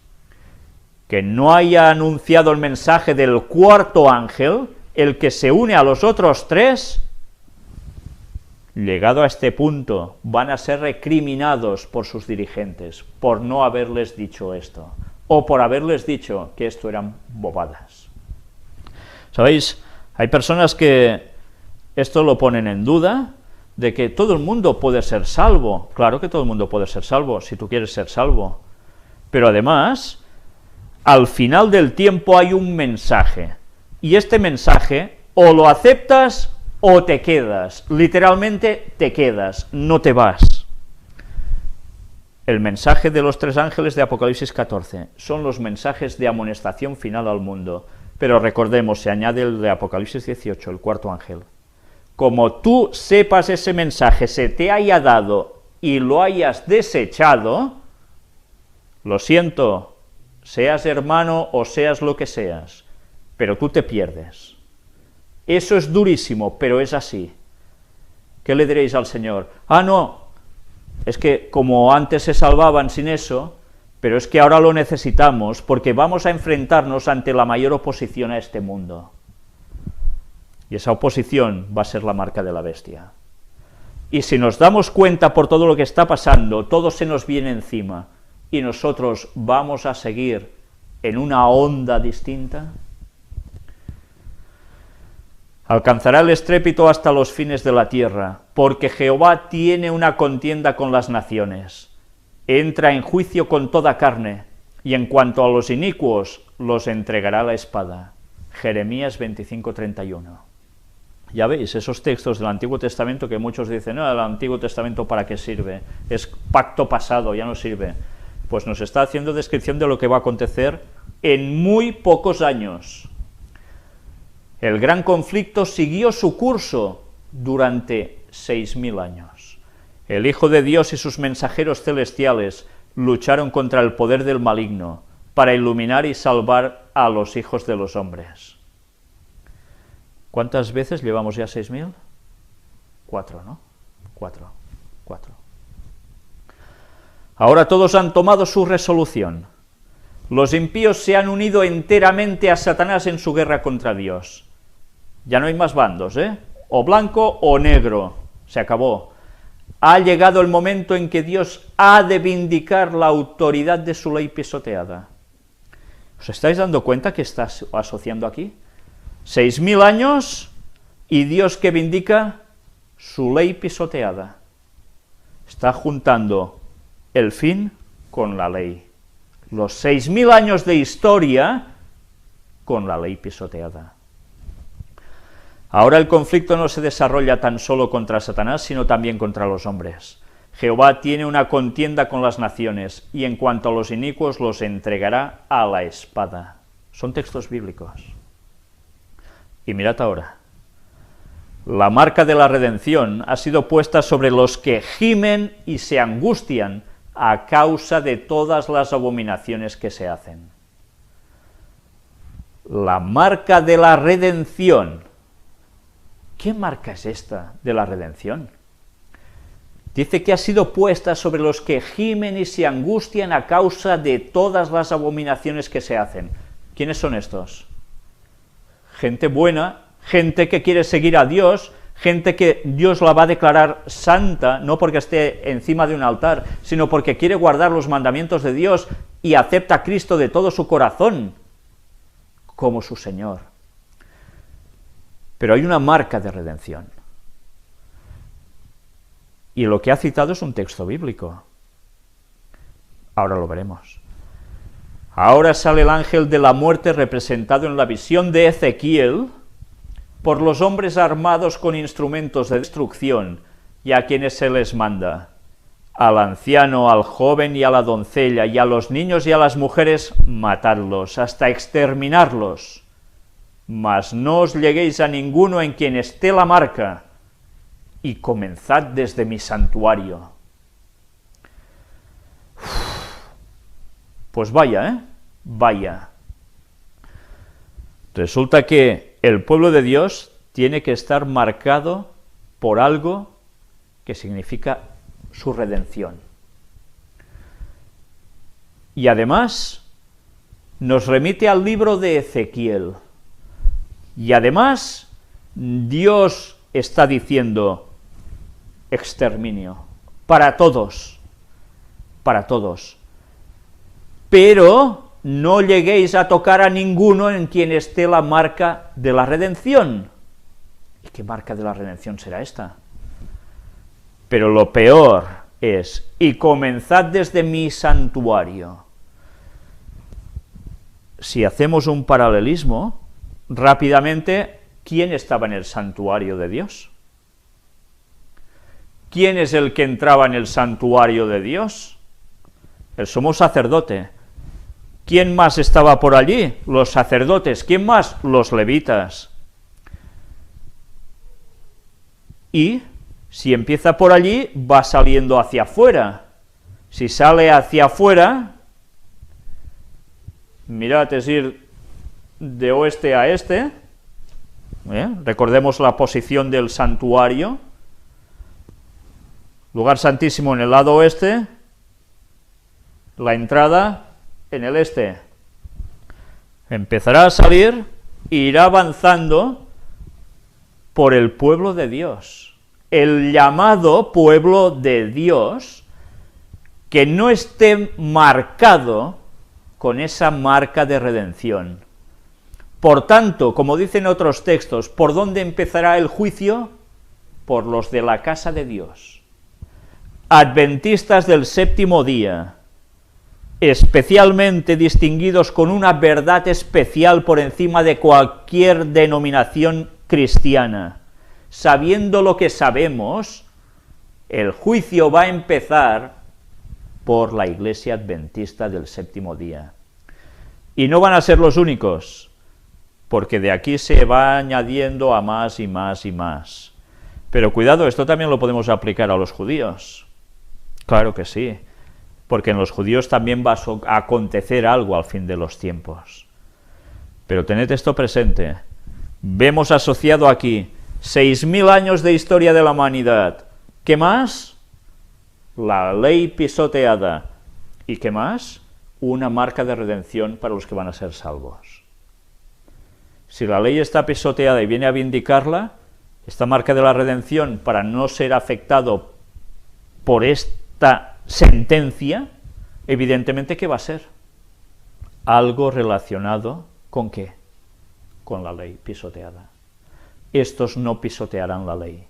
que no haya anunciado el mensaje del cuarto ángel, el que se une a los otros tres, llegado a este punto, van a ser recriminados por sus dirigentes, por no haberles dicho esto, o por haberles dicho que esto eran bobadas. ¿Sabéis? Hay personas que esto lo ponen en duda, de que todo el mundo puede ser salvo. Claro que todo el mundo puede ser salvo, si tú quieres ser salvo. Pero además, al final del tiempo hay un mensaje, y este mensaje o lo aceptas o te quedas, literalmente te quedas, no te vas. El mensaje de los tres ángeles de Apocalipsis 14 son los mensajes de amonestación final al mundo, pero recordemos, se añade el de Apocalipsis 18, el cuarto ángel. Como tú sepas ese mensaje, se te haya dado y lo hayas desechado, lo siento, seas hermano o seas lo que seas, pero tú te pierdes. Eso es durísimo, pero es así. ¿Qué le diréis al Señor? Ah, no, es que como antes se salvaban sin eso, pero es que ahora lo necesitamos porque vamos a enfrentarnos ante la mayor oposición a este mundo. Y esa oposición va a ser la marca de la bestia. Y si nos damos cuenta por todo lo que está pasando, todo se nos viene encima, y nosotros vamos a seguir en una onda distinta, alcanzará el estrépito hasta los fines de la tierra, porque Jehová tiene una contienda con las naciones, entra en juicio con toda carne, y en cuanto a los inicuos, los entregará a la espada. Jeremías 25:31. Ya veis, esos textos del Antiguo Testamento que muchos dicen, no, el Antiguo Testamento ¿para qué sirve? Es pacto pasado, ya no sirve. Pues nos está haciendo descripción de lo que va a acontecer en muy pocos años. El gran conflicto siguió su curso durante 6000 años. El Hijo de Dios y sus mensajeros celestiales lucharon contra el poder del maligno para iluminar y salvar a los hijos de los hombres. ¿Cuántas veces llevamos ya 6000? 4, ¿no? 4. Ahora todos han tomado su resolución. Los impíos se han unido enteramente a Satanás en su guerra contra Dios. Ya no hay más bandos, o blanco o negro, se acabó. Ha llegado el momento en que Dios ha de vindicar la autoridad de su ley pisoteada. ¿Os estáis dando cuenta que está asociando aquí? 6000 años y Dios que vindica su ley pisoteada. Está juntando el fin con la ley. Los 6000 años de historia con la ley pisoteada. Ahora el conflicto no se desarrolla tan solo contra Satanás, sino también contra los hombres. Jehová tiene una contienda con las naciones, y en cuanto a los inicuos los entregará a la espada. Son textos bíblicos. Y mirad ahora, la marca de la redención ha sido puesta sobre los que gimen y se angustian a causa de todas las abominaciones que se hacen. La marca de la redención. ¿Qué marca es esta de la redención? Dice que ha sido puesta sobre los que gimen y se angustian a causa de todas las abominaciones que se hacen. ¿Quiénes son estos? gente buena, gente que quiere seguir a Dios, gente que Dios la va a declarar santa, no porque esté encima de un altar, sino porque quiere guardar los mandamientos de Dios y acepta a Cristo de todo su corazón como su Señor. Pero hay una marca de redención. Y lo que ha citado es un texto bíblico. Ahora lo veremos. Ahora sale el ángel de la muerte representado en la visión de Ezequiel por los hombres armados con instrumentos de destrucción, y a quienes se les manda: al anciano, al joven y a la doncella, y a los niños y a las mujeres, matadlos, hasta exterminarlos. Mas no os lleguéis a ninguno en quien esté la marca, y comenzad desde mi santuario. Pues vaya, vaya. Resulta que el pueblo de Dios tiene que estar marcado por algo que significa su redención. Y además nos remite al libro de Ezequiel. Y además Dios está diciendo exterminio para todos, para todos. Pero no lleguéis a tocar a ninguno en quien esté la marca de la redención. ¿Y qué marca de la redención será esta? Pero lo peor es: y comenzad desde mi santuario. Si hacemos un paralelismo, rápidamente, ¿quién estaba en el santuario de Dios? ¿Quién es el que entraba en el santuario de Dios? El sumo sacerdote. ¿Quién más estaba por allí? Los sacerdotes. ¿Quién más? Los levitas. Y si empieza por allí, va saliendo hacia afuera. Si sale hacia afuera, mirad, es ir de oeste a este. Recordemos la posición del santuario. Lugar santísimo en el lado oeste, la entrada en el este. Empezará a salir e irá avanzando por el pueblo de Dios, el llamado pueblo de Dios, que no esté marcado con esa marca de redención. Por tanto, como dicen otros textos, ¿por dónde empezará el juicio? Por los de la casa de Dios, adventistas del séptimo día, especialmente distinguidos con una verdad especial por encima de cualquier denominación cristiana. Sabiendo lo que sabemos, el juicio va a empezar por la iglesia adventista del séptimo día. Y no van a ser los únicos, porque de aquí se va añadiendo a más y más y más. Pero cuidado, esto también lo podemos aplicar a los judíos. Claro que sí, porque en los judíos también va a acontecer algo al fin de los tiempos. Pero tened esto presente, vemos asociado aquí 6.000 años de historia de la humanidad. ¿Qué más? La ley pisoteada. ¿Y qué más? Una marca de redención para los que van a ser salvos. Si la ley está pisoteada y viene a vindicarla, esta marca de la redención, para no ser afectado por esta sentencia, evidentemente, ¿qué va a ser? Algo relacionado ¿con qué? Con la ley pisoteada. Estos no pisotearán la ley,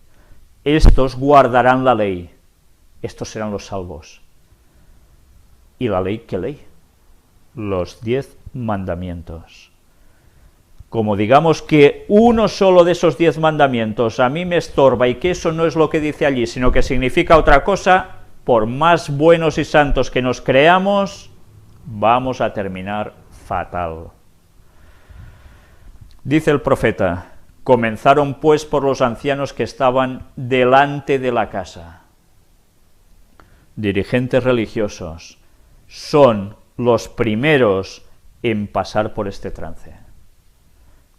estos guardarán la ley, estos serán los salvos. ¿Y la ley qué ley? Los 10 mandamientos. Como digamos que uno solo de esos 10 mandamientos a mí me estorba y que eso no es lo que dice allí, sino que significa otra cosa, por más buenos y santos que nos creamos, vamos a terminar fatal. Dice el profeta: comenzaron pues por los ancianos que estaban delante de la casa. Dirigentes religiosos son los primeros en pasar por este trance.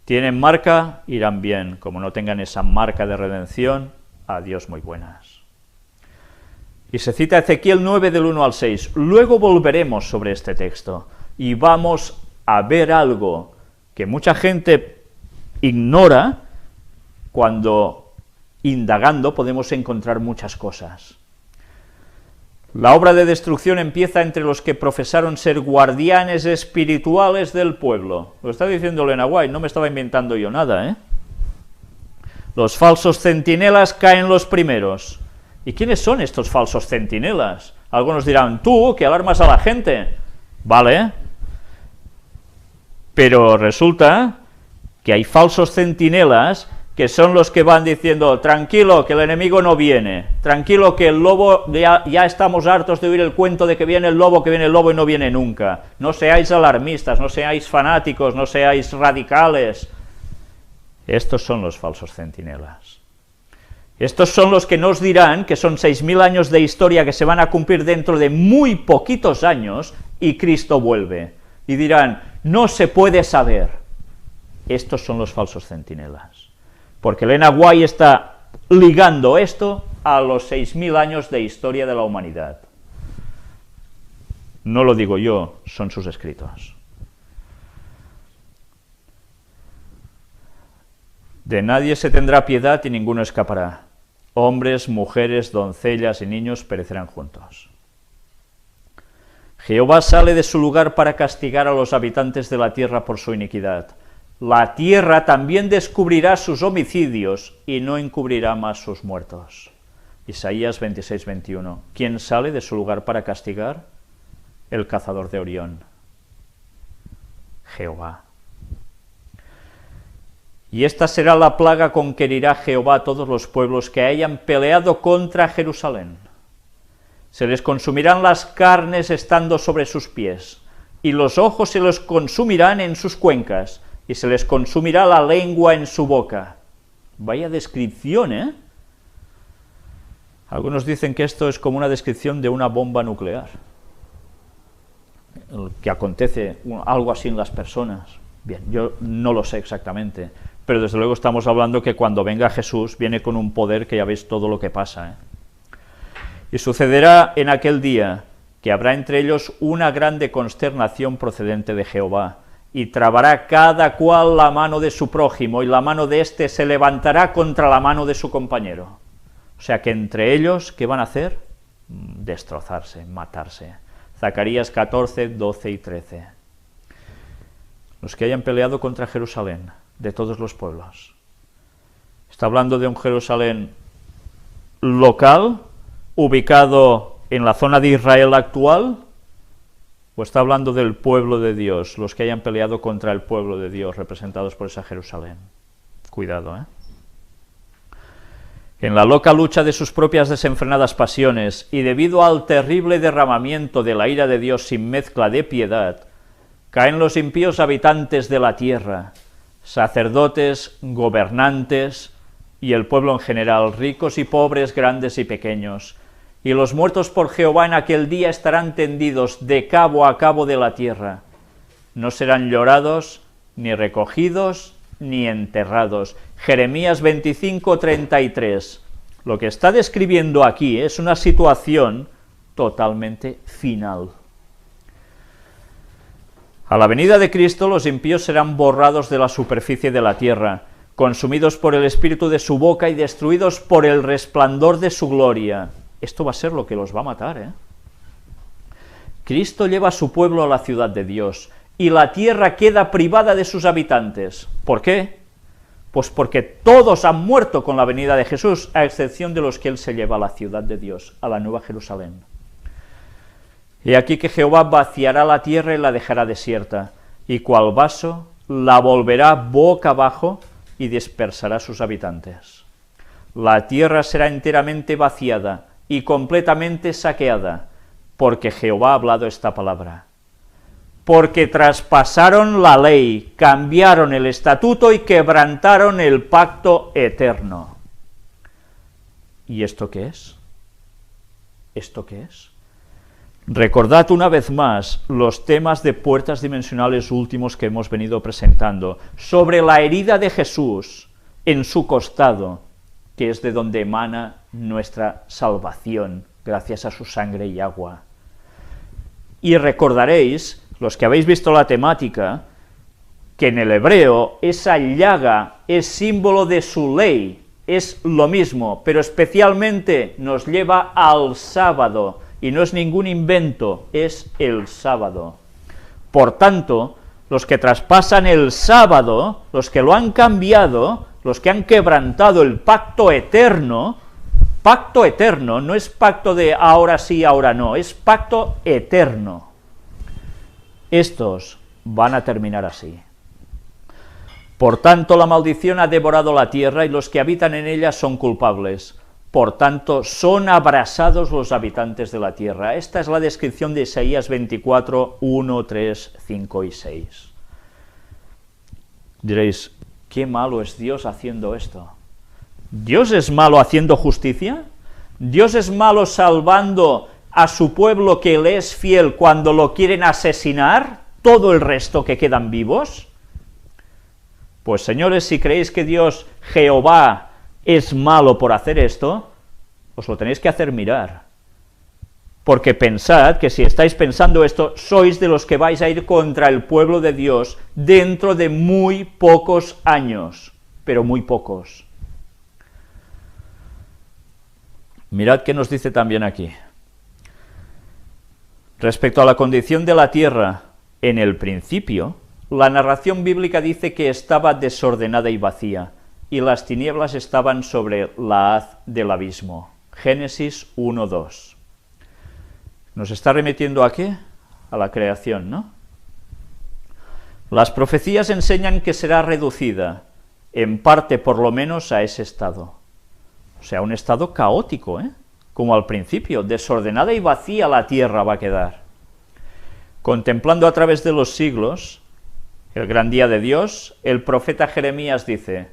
¿Tienen marca? Irán bien. Como no tengan esa marca de redención, adiós muy buenas. Y se cita Ezequiel 9 del 1 al 6. Luego volveremos sobre este texto y vamos a ver algo que mucha gente ignora, cuando indagando podemos encontrar muchas cosas. La obra de destrucción empieza entre los que profesaron ser guardianes espirituales del pueblo. Lo está diciendo Elena White, no me estaba inventando yo nada, ¿eh? Los falsos centinelas caen los primeros. ¿Y quiénes son estos falsos centinelas? Algunos dirán, tú, que alarmas a la gente. Vale, pero resulta que hay falsos centinelas que son los que van diciendo, tranquilo, que el enemigo no viene, tranquilo, que el lobo, ya estamos hartos de oír el cuento de que viene el lobo y no viene nunca. No seáis alarmistas, no seáis fanáticos, no seáis radicales. Estos son los falsos centinelas. Estos son los que nos dirán que son 6.000 años de historia que se van a cumplir dentro de muy poquitos años y Cristo vuelve. Y dirán, no se puede saber. Estos son los falsos centinelas. Porque Elena White está ligando esto a los 6.000 años de historia de la humanidad. No lo digo yo, son sus escritos. De nadie se tendrá piedad y ninguno escapará. Hombres, mujeres, doncellas y niños perecerán juntos. Jehová sale de su lugar para castigar a los habitantes de la tierra por su iniquidad. La tierra también descubrirá sus homicidios y no encubrirá más sus muertos. Isaías 26, 21. ¿Quién sale de su lugar para castigar? El cazador de Orión. Jehová. Y esta será la plaga con que herirá Jehová a todos los pueblos que hayan peleado contra Jerusalén. Se les consumirán las carnes estando sobre sus pies, y los ojos se los consumirán en sus cuencas, y se les consumirá la lengua en su boca. Vaya descripción, ¿eh? Algunos dicen que esto es como una descripción de una bomba nuclear, que acontece algo así en las personas. Bien, yo no lo sé exactamente, pero desde luego estamos hablando que cuando venga Jesús viene con un poder que ya veis todo lo que pasa, ¿eh? Y sucederá en aquel día que habrá entre ellos una grande consternación procedente de Jehová, y trabará cada cual la mano de su prójimo, y la mano de éste se levantará contra la mano de su compañero. O sea que entre ellos, ¿qué van a hacer? Destrozarse, matarse. Zacarías 14, 12 y 13. Los que hayan peleado contra Jerusalén, de todos los pueblos. Está hablando de un Jerusalén local, ubicado en la zona de Israel actual, o está hablando del pueblo de Dios, los que hayan peleado contra el pueblo de Dios, representados por esa Jerusalén. Cuidado, ¿eh? En la loca lucha de sus propias desenfrenadas pasiones, y debido al terrible derramamiento de la ira de Dios sin mezcla de piedad, caen los impíos habitantes de la tierra, sacerdotes, gobernantes, y el pueblo en general, ricos y pobres, grandes y pequeños, y los muertos por Jehová en aquel día estarán tendidos de cabo a cabo de la tierra. No serán llorados, ni recogidos, ni enterrados. Jeremías 25, 33. Lo que está describiendo aquí es una situación totalmente final. A la venida de Cristo los impíos serán borrados de la superficie de la tierra, consumidos por el espíritu de su boca y destruidos por el resplandor de su gloria. Esto va a ser lo que los va a matar, ¿eh? Cristo lleva a su pueblo a la ciudad de Dios, y la tierra queda privada de sus habitantes. ¿Por qué? Pues porque todos han muerto con la venida de Jesús, a excepción de los que Él se lleva a la ciudad de Dios, a la Nueva Jerusalén. Y aquí que Jehová vaciará la tierra y la dejará desierta, y cual vaso la volverá boca abajo y dispersará sus habitantes. La tierra será enteramente vaciada y completamente saqueada, porque Jehová ha hablado esta palabra. Porque traspasaron la ley, cambiaron el estatuto y quebrantaron el pacto eterno. ¿Y esto qué es? ¿Esto qué es? Recordad una vez más los temas de puertas dimensionales últimos que hemos venido presentando, sobre la herida de Jesús en su costado, que es de donde emana nuestra salvación, gracias a su sangre y agua. Y recordaréis, los que habéis visto la temática, que en el hebreo esa llaga es símbolo de su ley, es lo mismo, pero especialmente nos lleva al sábado, y no es ningún invento, es el sábado. Por tanto, los que traspasan el sábado, los que lo han cambiado, los que han quebrantado el pacto eterno no es pacto de ahora sí, ahora no, es pacto eterno. Estos van a terminar así. Por tanto, la maldición ha devorado la tierra y los que habitan en ella son culpables. Por tanto, son abrasados los habitantes de la tierra. Esta es la descripción de Isaías 24, 1, 3, 5 y 6. Diréis, ¿qué malo es Dios haciendo esto? ¿Dios es malo haciendo justicia? ¿Dios es malo salvando a su pueblo que le es fiel cuando lo quieren asesinar? ¿Todo el resto que quedan vivos? Pues señores, si creéis que Dios, Jehová, es malo por hacer esto, os lo tenéis que hacer mirar. Porque pensad que si estáis pensando esto, sois de los que vais a ir contra el pueblo de Dios dentro de muy pocos años, pero muy pocos. Mirad qué nos dice también aquí. Respecto a la condición de la tierra en el principio, la narración bíblica dice que estaba desordenada y vacía, y las tinieblas estaban sobre la haz del abismo. Génesis 1:2. ¿Nos está remitiendo a qué? A la creación, ¿no? Las profecías enseñan que será reducida, en parte por lo menos, a ese estado. O sea, un estado caótico, como al principio, desordenada y vacía la tierra va a quedar. Contemplando a través de los siglos el gran día de Dios, el profeta Jeremías dice: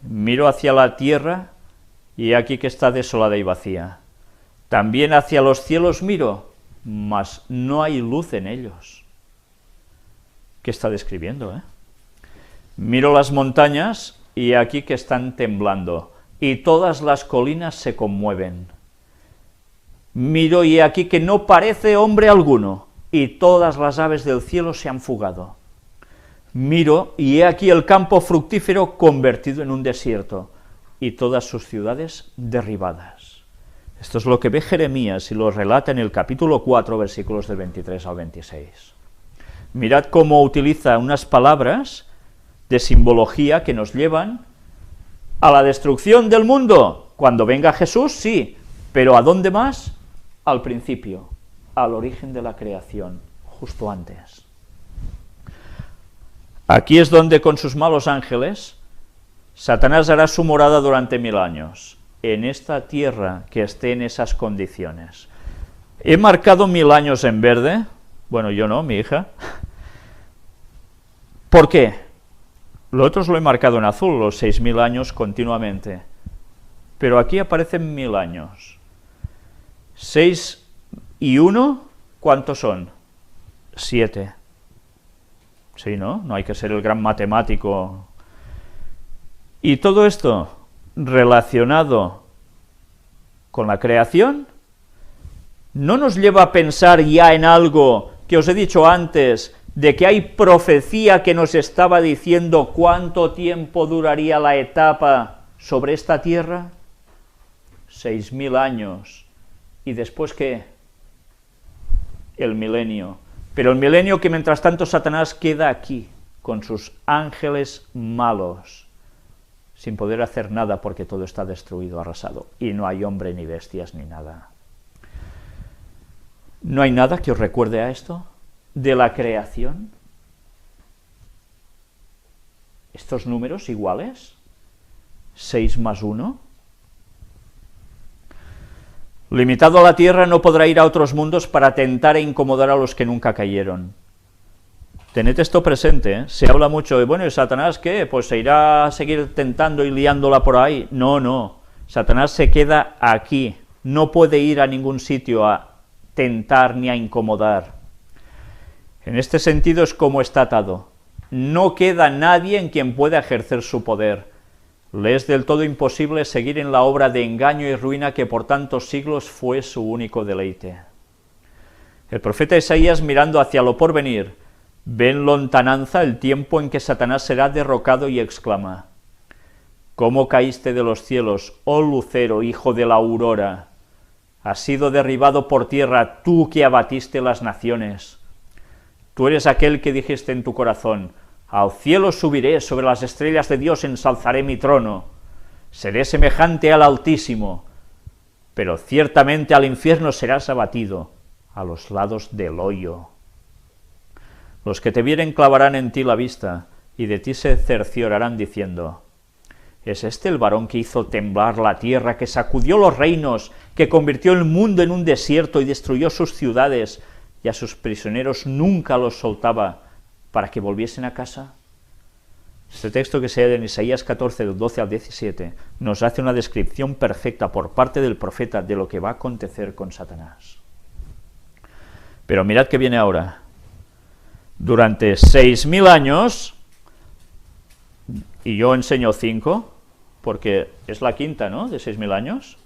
miro hacia la tierra y aquí que está desolada y vacía. También hacia los cielos miro, mas no hay luz en ellos. ¿Qué está describiendo, Miro las montañas y aquí que están temblando, y todas las colinas se conmueven. Miro y aquí que no parece hombre alguno, y todas las aves del cielo se han fugado. Miro y he aquí el campo fructífero convertido en un desierto, y todas sus ciudades derribadas. Esto es lo que ve Jeremías y lo relata en el capítulo 4, versículos del 23 al 26. Mirad cómo utiliza unas palabras de simbología que nos llevan a la destrucción del mundo. Cuando venga Jesús, sí, pero ¿a dónde más? Al principio, al origen de la creación, justo antes. Aquí es donde con sus malos ángeles Satanás hará su morada durante 1000 años, en esta tierra que esté en esas condiciones. He marcado 1000 años en verde, bueno, yo no, mi hija. ¿Por qué? Lo otro lo he marcado en azul, los 6000 años continuamente, pero aquí aparecen 1000 años. 6 y 1, ¿cuántos son? 7. Sí, ¿no? No hay que ser el gran matemático. Y todo esto relacionado con la creación no nos lleva a pensar ya en algo que os he dicho antes, de que hay profecía que nos estaba diciendo cuánto tiempo duraría la etapa sobre esta tierra. 6000 años. ¿Y después qué? El milenio. Pero el milenio que mientras tanto Satanás queda aquí, con sus ángeles malos, sin poder hacer nada porque todo está destruido, arrasado, y no hay hombre ni bestias ni nada. ¿No hay nada que os recuerde a esto? ¿De la creación? ¿Estos números iguales? 6 más 1. Limitado a la tierra, no podrá ir a otros mundos para tentar e incomodar a los que nunca cayeron. Tened esto presente, se habla mucho de, bueno, ¿y Satanás qué? Pues se irá a seguir tentando y liándola por ahí. No, no, Satanás se queda aquí, no puede ir a ningún sitio a tentar ni a incomodar. En este sentido es como está atado. No queda nadie en quien pueda ejercer su poder. Le es del todo imposible seguir en la obra de engaño y ruina que por tantos siglos fue su único deleite. El profeta Isaías, mirando hacia lo porvenir, Ve en lontananza el tiempo en que Satanás será derrocado y exclama: ¿Cómo caíste de los cielos, oh lucero, hijo de la aurora? Has sido derribado por tierra, tú que abatiste las naciones. Tú eres aquel que dijiste en tu corazón: al cielo subiré, sobre las estrellas de Dios ensalzaré mi trono. Seré semejante al Altísimo, pero ciertamente al infierno serás abatido, a los lados del hoyo. Los que te vieren clavarán en ti la vista, y de ti se cerciorarán diciendo: ¿es este el varón que hizo temblar la tierra, que sacudió los reinos, que convirtió el mundo en un desierto y destruyó sus ciudades, y a sus prisioneros nunca los soltaba para que volviesen a casa? Este texto que se halla en Isaías 14, del 12 al 17, nos hace una descripción perfecta por parte del profeta de lo que va a acontecer con Satanás. Pero mirad que viene ahora. Durante 6.000 años, y yo enseño 5, porque es la quinta, ¿no?, de 6.000 años,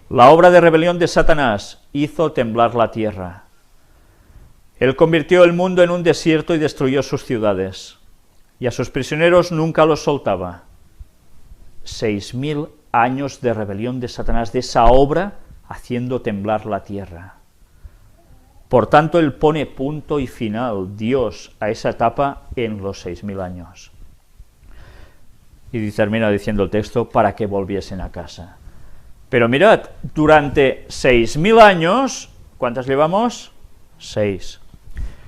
la obra de rebelión de Satanás hizo temblar la tierra. Él convirtió el mundo en un desierto y destruyó sus ciudades, y a sus prisioneros nunca los soltaba. 6.000 años de rebelión de Satanás, de esa obra haciendo temblar la tierra. Por tanto, él pone punto y final, Dios, a esa etapa en los 6.000 años. Y termina diciendo el texto: para que volviesen a casa. Pero mirad, durante 6.000 años, ¿cuántas llevamos? 6.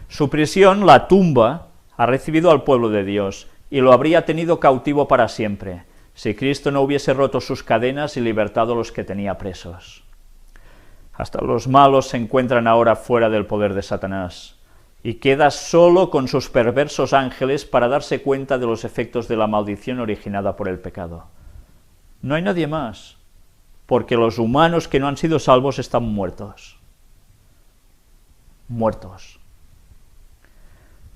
Su prisión, la tumba, ha recibido al pueblo de Dios, y lo habría tenido cautivo para siempre, si Cristo no hubiese roto sus cadenas y libertado a los que tenía presos. Hasta los malos se encuentran ahora fuera del poder de Satanás, y queda solo con sus perversos ángeles para darse cuenta de los efectos de la maldición originada por el pecado. No hay nadie más, porque los humanos que no han sido salvos están muertos. Muertos.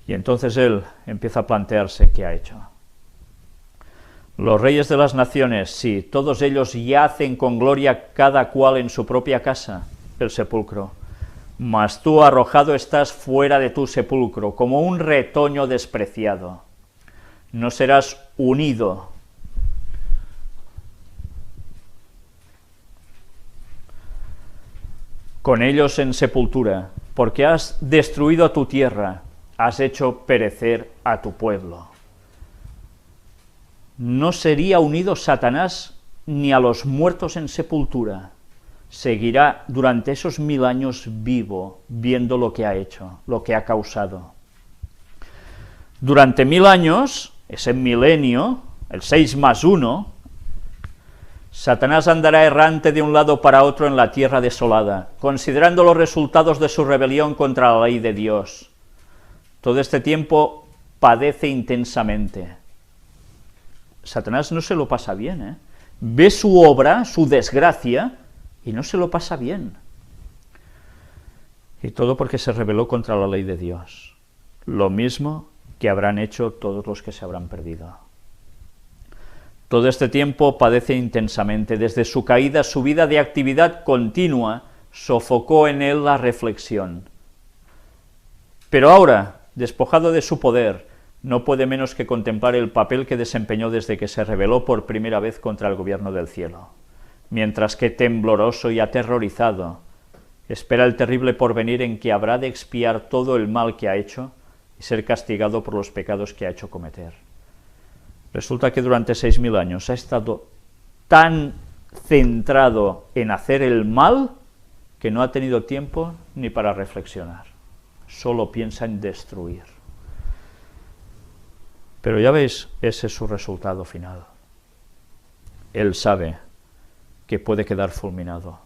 Y entonces él empieza a plantearse qué ha hecho. Los reyes de las naciones, sí, todos ellos yacen con gloria cada cual en su propia casa, el sepulcro. Mas tú arrojado estás fuera de tu sepulcro, como un retoño despreciado. No serás unido con ellos en sepultura, porque has destruido a tu tierra, has hecho perecer a tu pueblo. No sería unido Satanás ni a los muertos en sepultura. Seguirá durante esos 1000 años vivo, viendo lo que ha hecho, lo que ha causado. Durante 1000 años, ese milenio, el 6+1, Satanás andará errante de un lado para otro en la tierra desolada, considerando los resultados de su rebelión contra la ley de Dios. Todo este tiempo padece intensamente. Satanás no se lo pasa bien, ¿eh? Ve su obra, su desgracia, y no se lo pasa bien. Y todo porque se rebeló contra la ley de Dios. Lo mismo que habrán hecho todos los que se habrán perdido. Todo este tiempo padece intensamente. Desde su caída, su vida de actividad continua sofocó en él la reflexión. Pero ahora, despojado de su poder, no puede menos que contemplar el papel que desempeñó desde que se rebeló por primera vez contra el gobierno del cielo, mientras que tembloroso y aterrorizado espera el terrible porvenir en que habrá de expiar todo el mal que ha hecho y ser castigado por los pecados que ha hecho cometer. Resulta que durante 6000 años ha estado tan centrado en hacer el mal que no ha tenido tiempo ni para reflexionar. Solo piensa en destruir. Pero ya veis, ese es su resultado final. Él sabe que puede quedar fulminado,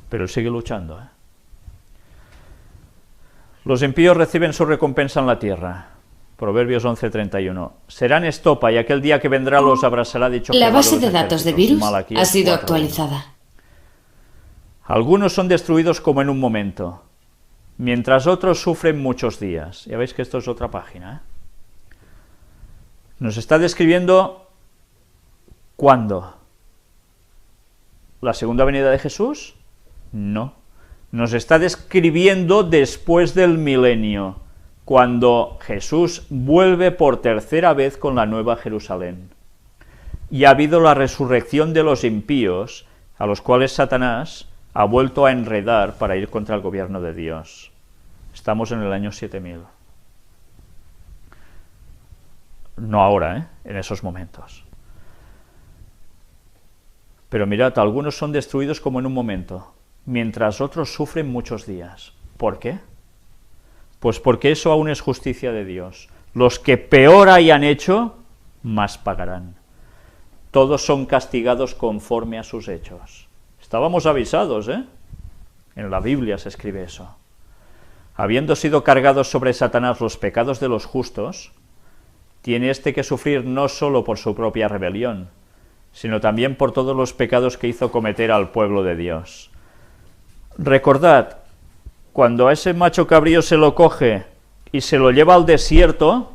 pero él sigue luchando, ¿eh? Los impíos reciben su recompensa en la tierra. Proverbios 11:31. Serán estopa y aquel día que vendrá los abrazará dicho. La base de datos de virus ha sido actualizada. Algunos son destruidos como en un momento, mientras otros sufren muchos días. Ya veis que esto es otra página, ¿eh? Nos está describiendo ¿cuándo? ¿La segunda venida de Jesús? No. Nos está describiendo después del milenio, cuando Jesús vuelve por tercera vez con la Nueva Jerusalén. Y ha habido la resurrección de los impíos, a los cuales Satanás ha vuelto a enredar para ir contra el gobierno de Dios. Estamos en el año 7000. No ahora, en esos momentos. Pero mirad, algunos son destruidos como en un momento, mientras otros sufren muchos días. ¿Por qué? Pues porque eso aún es justicia de Dios. Los que peor hayan hecho, más pagarán. Todos son castigados conforme a sus hechos. Estábamos avisados, En la Biblia se escribe eso. Habiendo sido cargados sobre Satanás los pecados de los justos, tiene éste que sufrir no solo por su propia rebelión, sino también por todos los pecados que hizo cometer al pueblo de Dios. Recordad, cuando a ese macho cabrío se lo coge y se lo lleva al desierto,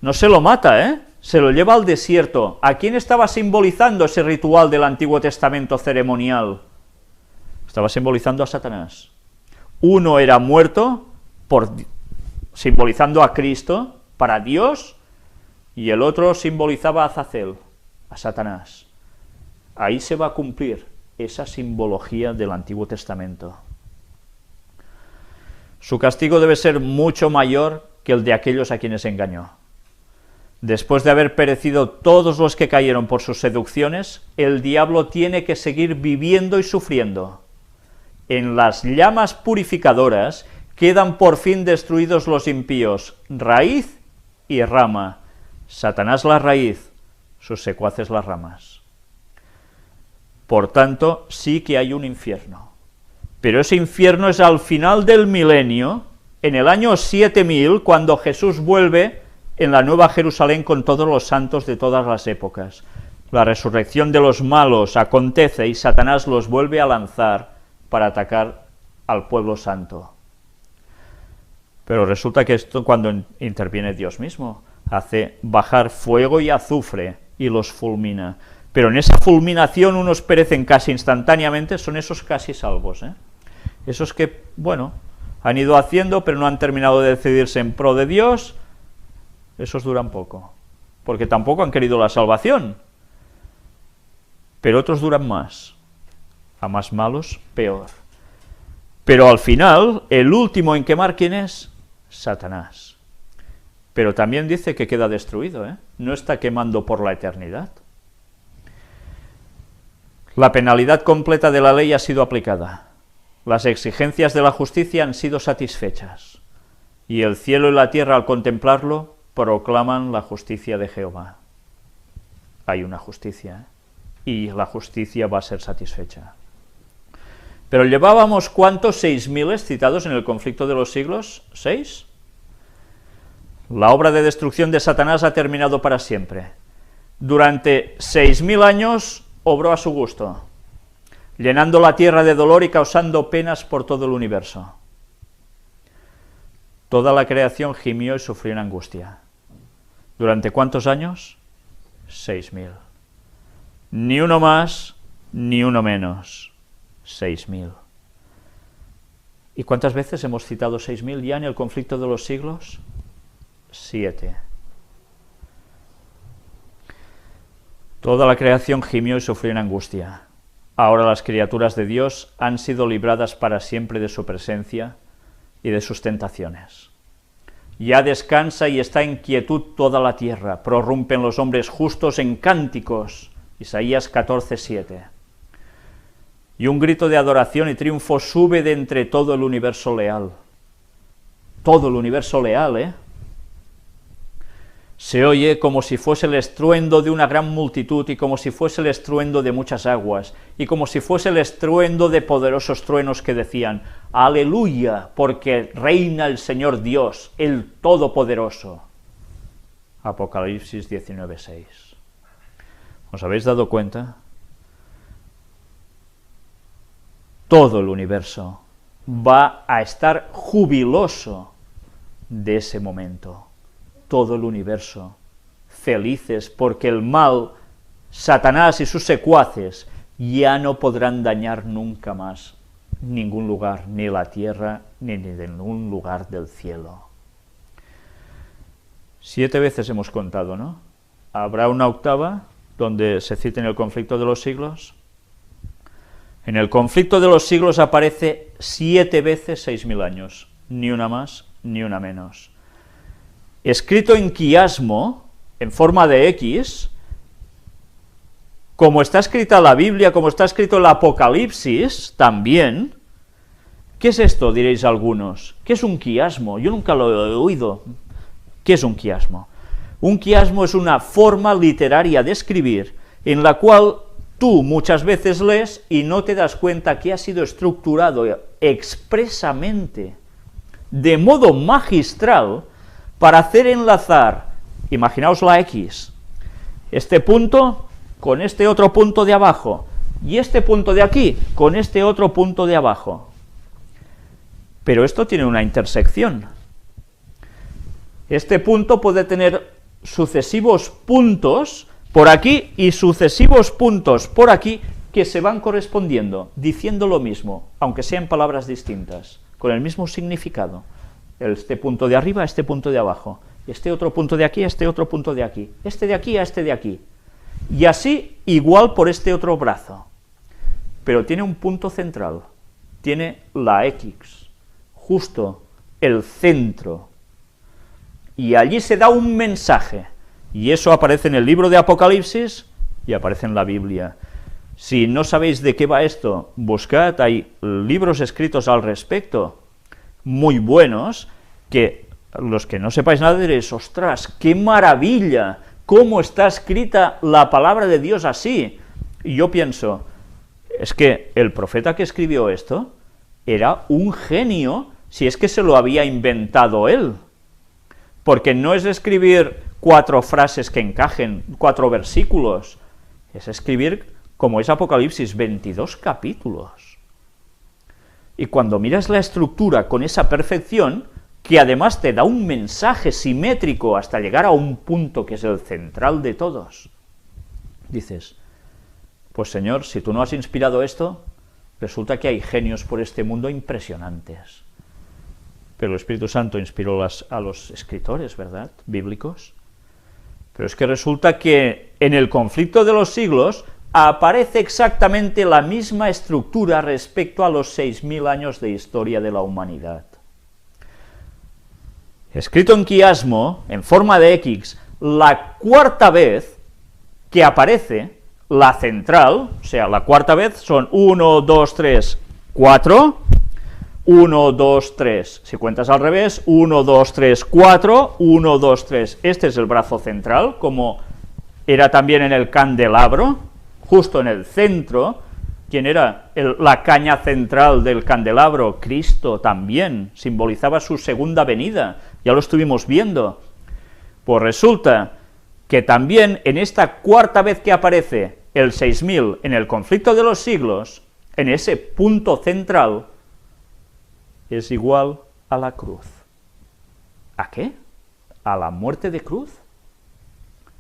no se lo mata, se lo lleva al desierto. ¿A quién estaba simbolizando ese ritual del Antiguo Testamento ceremonial? Estaba simbolizando a Satanás. Uno era muerto, simbolizando a Cristo, para Dios, y el otro simbolizaba a Azazel, a Satanás. Ahí se va a cumplir esa simbología del Antiguo Testamento. Su castigo debe ser mucho mayor que el de aquellos a quienes engañó. Después de haber perecido todos los que cayeron por sus seducciones, el diablo tiene que seguir viviendo y sufriendo. En las llamas purificadoras quedan por fin destruidos los impíos, raíz y rama. Satanás la raíz, sus secuaces las ramas. Por tanto, sí que hay un infierno. Pero ese infierno es al final del milenio, en el año 7000, cuando Jesús vuelve en la Nueva Jerusalén con todos los santos de todas las épocas. La resurrección de los malos acontece y Satanás los vuelve a lanzar para atacar al pueblo santo. Pero resulta que esto cuando interviene Dios mismo, hace bajar fuego y azufre y los fulmina. Pero en esa fulminación unos perecen casi instantáneamente, son esos casi salvos, Esos que, han ido haciendo, pero no han terminado de decidirse en pro de Dios, esos duran poco, porque tampoco han querido la salvación. Pero otros duran más, a más malos, peor. Pero al final, el último en quemar, ¿quién es? Satanás. Pero también dice que queda destruido, no está quemando por la eternidad. La penalidad completa de la ley ha sido aplicada. Las exigencias de la justicia han sido satisfechas. Y el cielo y la tierra, al contemplarlo, proclaman la justicia de Jehová. Hay una justicia, y la justicia va a ser satisfecha. Pero llevábamos, ¿cuántos? 6000 citados en el conflicto de los siglos, 6. La obra de destrucción de Satanás ha terminado para siempre. Durante 6000 años obró a su gusto, llenando la tierra de dolor y causando penas por todo el universo. Toda la creación gimió y sufrió en angustia. ¿Durante cuántos años? 6000. Ni uno más, ni uno menos. 6000. ¿Y cuántas veces hemos citado 6000 ya en el conflicto de los siglos? 7. Toda la creación gimió y sufrió en angustia. Ahora las criaturas de Dios han sido libradas para siempre de su presencia y de sus tentaciones. Ya descansa y está en quietud toda la tierra, prorrumpen los hombres justos en cánticos. Isaías 14:7. Y un grito de adoración y triunfo sube de entre todo el universo leal. Todo el universo leal, Se oye como si fuese el estruendo de una gran multitud y como si fuese el estruendo de muchas aguas y como si fuese el estruendo de poderosos truenos que decían: ¡Aleluya! Porque reina el Señor Dios, el Todopoderoso. Apocalipsis 19:6. ¿Os habéis dado cuenta? Todo el universo va a estar jubiloso de ese momento. Todo el universo, felices porque el mal, Satanás y sus secuaces, ya no podrán dañar nunca más ningún lugar, ni la tierra, ni ningún lugar del cielo. 7 veces hemos contado, ¿no? Habrá una octava donde se cite en el conflicto de los siglos. En el conflicto de los siglos aparece 7 veces 6.000 años, ni una más ni una menos. Escrito en quiasmo, en forma de X, como está escrita la Biblia, como está escrito el Apocalipsis, también. ¿Qué es esto?, diréis algunos. ¿Qué es un quiasmo? Yo nunca lo he oído. ¿Qué es un quiasmo? Un quiasmo es una forma literaria de escribir en la cual tú muchas veces lees y no te das cuenta que ha sido estructurado expresamente, de modo magistral, para hacer enlazar, imaginaos la X, este punto con este otro punto de abajo, y este punto de aquí con este otro punto de abajo. Pero esto tiene una intersección. Este punto puede tener sucesivos puntos por aquí y sucesivos puntos por aquí que se van correspondiendo, diciendo lo mismo, aunque sean palabras distintas, con el mismo significado. Este punto de arriba a este punto de abajo, este otro punto de aquí a este otro punto de aquí, este de aquí a este de aquí, y así igual por este otro brazo. Pero tiene un punto central, tiene la X, justo el centro, y allí se da un mensaje, y eso aparece en el libro de Apocalipsis y aparece en la Biblia. Si no sabéis de qué va esto, buscad, hay libros escritos al respecto, muy buenos, que los que no sepáis nada diréis, ostras, qué maravilla, cómo está escrita la palabra de Dios así. Y yo pienso, es que el profeta que escribió esto era un genio, si es que se lo había inventado él, porque no es escribir 4 frases que encajen, 4 versículos, es escribir, como es Apocalipsis, 22 capítulos. Y cuando miras la estructura con esa perfección, que además te da un mensaje simétrico hasta llegar a un punto que es el central de todos, dices, pues Señor, si tú no has inspirado esto, resulta que hay genios por este mundo impresionantes. Pero el Espíritu Santo inspiró a los escritores, ¿verdad?, bíblicos. Pero es que resulta que en el conflicto de los siglos aparece exactamente la misma estructura respecto a los 6.000 años de historia de la humanidad. Escrito en quiasmo, en forma de X, la cuarta vez que aparece, la central, o sea, la cuarta vez son 1, 2, 3, 4, 1, 2, 3, si cuentas al revés, 1, 2, 3, 4, 1, 2, 3, este es el brazo central, como era también en el candelabro, justo en el centro. ¿Quién era la caña central del candelabro? Cristo también, simbolizaba su segunda venida, ya lo estuvimos viendo. Pues resulta que también en esta cuarta vez que aparece el 6.000 en el conflicto de los siglos, en ese punto central, es igual a la cruz. ¿A qué? ¿A la muerte de cruz?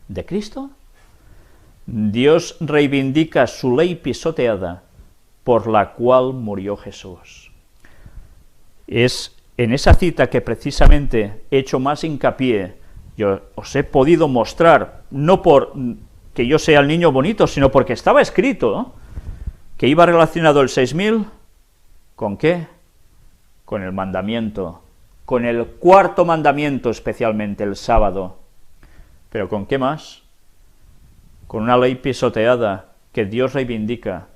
¿De Cristo? Dios reivindica su ley pisoteada, por la cual murió Jesús. Es en esa cita que precisamente he hecho más hincapié, yo os he podido mostrar, no por que yo sea el niño bonito, sino porque estaba escrito que iba relacionado el 6.000, ¿con qué? Con el mandamiento, con el cuarto mandamiento especialmente, el sábado. ¿Pero con qué más? Con una ley pisoteada que Dios reivindica,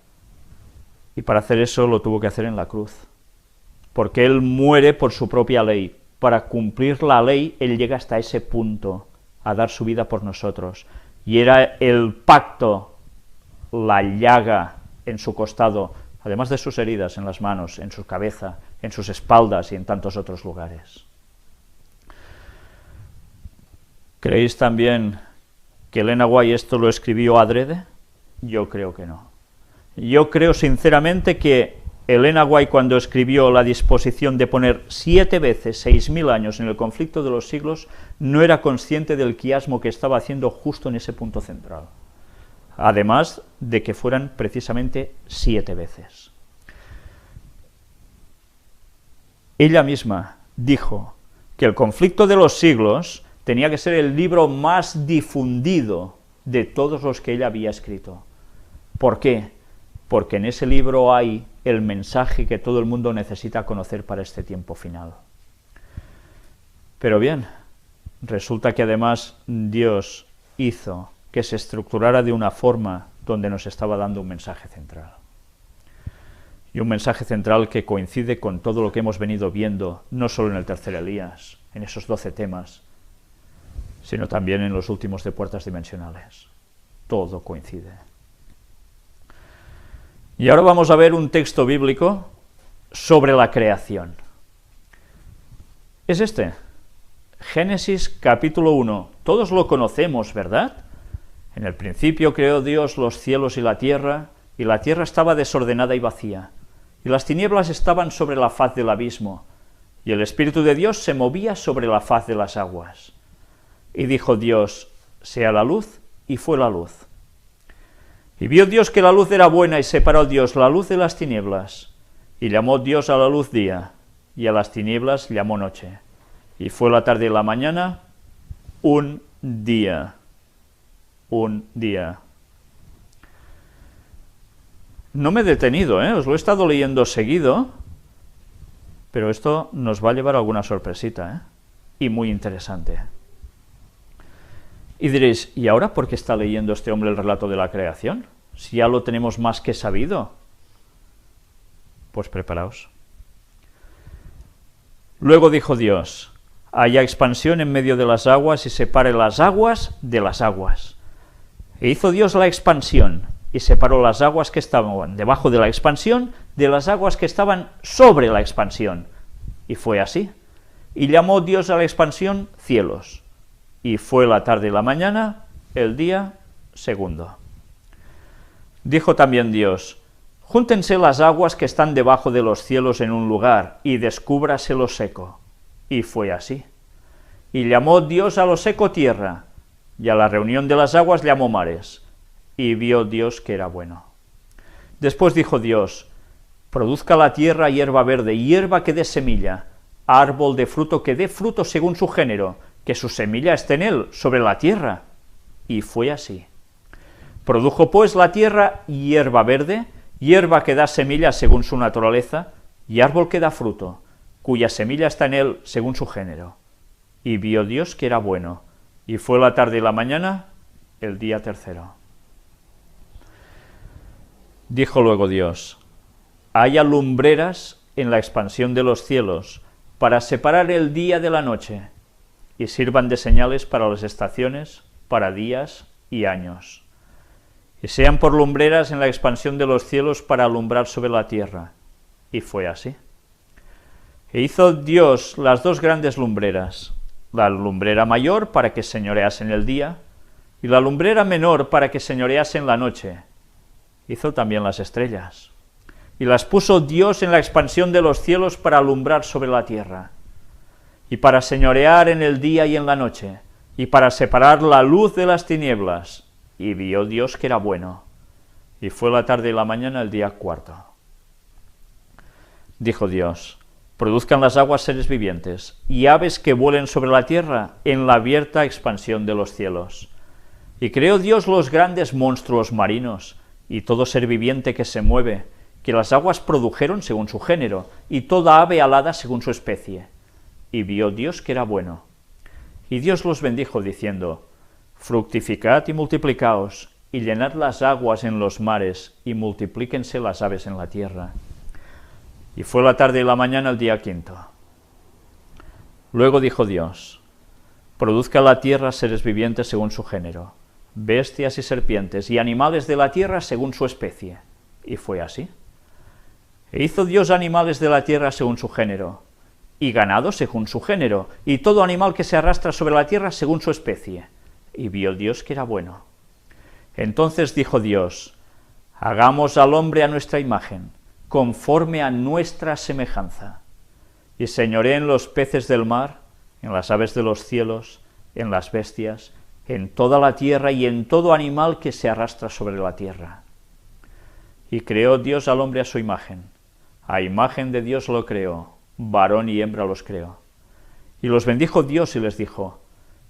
y para hacer eso lo tuvo que hacer en la cruz, porque Él muere por su propia ley. Para cumplir la ley, Él llega hasta ese punto, a dar su vida por nosotros, y era el pacto, la llaga en su costado, además de sus heridas en las manos, en su cabeza, en sus espaldas y en tantos otros lugares. ¿Creéis también que Elena White esto lo escribió adrede? Yo creo que no. Yo creo sinceramente que Elena White, cuando escribió la disposición de poner 7 veces 6.000 años en el conflicto de los siglos, no era consciente del quiasmo que estaba haciendo justo en ese punto central, además de que fueran precisamente 7 veces. Ella misma dijo que el conflicto de los siglos Tenía que ser el libro más difundido de todos los que él había escrito. ¿Por qué? Porque en ese libro hay el mensaje que todo el mundo necesita conocer para este tiempo final. Pero bien, resulta que además Dios hizo que se estructurara de una forma donde nos estaba dando un mensaje central. Y un mensaje central que coincide con todo lo que hemos venido viendo, no solo en el tercer Elías, en esos 12 temas, sino también en los últimos de Puertas Dimensionales. Todo coincide. Y ahora vamos a ver un texto bíblico sobre la creación. Es este, Génesis capítulo 1. Todos lo conocemos, ¿verdad? En el principio creó Dios los cielos y la tierra estaba desordenada y vacía, y las tinieblas estaban sobre la faz del abismo, y el Espíritu de Dios se movía sobre la faz de las aguas. Y dijo Dios, sea la luz, y fue la luz. Y vio Dios que la luz era buena, y separó Dios la luz de las tinieblas, y llamó Dios a la luz día, y a las tinieblas llamó noche. Y fue la tarde y la mañana, un día. Un día. No me he detenido, os lo he estado leyendo seguido, pero esto nos va a llevar a alguna sorpresita, y muy interesante. Y diréis, ¿y ahora por qué está leyendo este hombre el relato de la creación? Si ya lo tenemos más que sabido. Pues preparaos. Luego dijo Dios, haya expansión en medio de las aguas y separe las aguas de las aguas. E hizo Dios la expansión, y separó las aguas que estaban debajo de la expansión de las aguas que estaban sobre la expansión. Y fue así. Y llamó Dios a la expansión cielos. Y fue la tarde y la mañana, el día segundo. Dijo también Dios, júntense las aguas que están debajo de los cielos en un lugar, y descúbrase lo seco. Y fue así. Y llamó Dios a lo seco tierra, y a la reunión de las aguas llamó mares, y vio Dios que era bueno. Después dijo Dios, produzca la tierra hierba verde, hierba que dé semilla, árbol de fruto que dé fruto según su género, que su semilla esté en él, sobre la tierra. Y fue así. Produjo pues la tierra hierba verde, hierba que da semilla según su naturaleza, y árbol que da fruto, cuya semilla está en él según su género. Y vio Dios que era bueno. Y fue la tarde y la mañana, el día tercero. Dijo luego Dios, haya lumbreras en la expansión de los cielos, para separar el día de la noche, y sirvan de señales para las estaciones, para días y años. Y sean por lumbreras en la expansión de los cielos para alumbrar sobre la tierra. Y fue así. E hizo Dios las dos grandes lumbreras, la lumbrera mayor para que señorease en el día, y la lumbrera menor para que señorease en la noche. Hizo también las estrellas, y las puso Dios en la expansión de los cielos para alumbrar sobre la tierra, y para señorear en el día y en la noche, y para separar la luz de las tinieblas. Y vio Dios que era bueno, y fue la tarde y la mañana el día cuarto. Dijo Dios, produzcan las aguas seres vivientes, y aves que vuelen sobre la tierra en la abierta expansión de los cielos. Y creó Dios los grandes monstruos marinos, y todo ser viviente que se mueve, que las aguas produjeron según su género, y toda ave alada según su especie. Y vio Dios que era bueno. Y Dios los bendijo, diciendo, fructificad y multiplicaos, y llenad las aguas en los mares, y multiplíquense las aves en la tierra. Y fue la tarde y la mañana el día quinto. Luego dijo Dios, produzca la tierra seres vivientes según su género, bestias y serpientes, y animales de la tierra según su especie. Y fue así. E hizo Dios animales de la tierra según su género, y ganado según su género, y todo animal que se arrastra sobre la tierra según su especie. Y vio Dios que era bueno. Entonces dijo Dios, hagamos al hombre a nuestra imagen, conforme a nuestra semejanza, y señoreen los peces del mar, en las aves de los cielos, en las bestias, en toda la tierra y en todo animal que se arrastra sobre la tierra. Y creó Dios al hombre a su imagen, a imagen de Dios lo creó, varón y hembra los creó. Y los bendijo Dios y les dijo,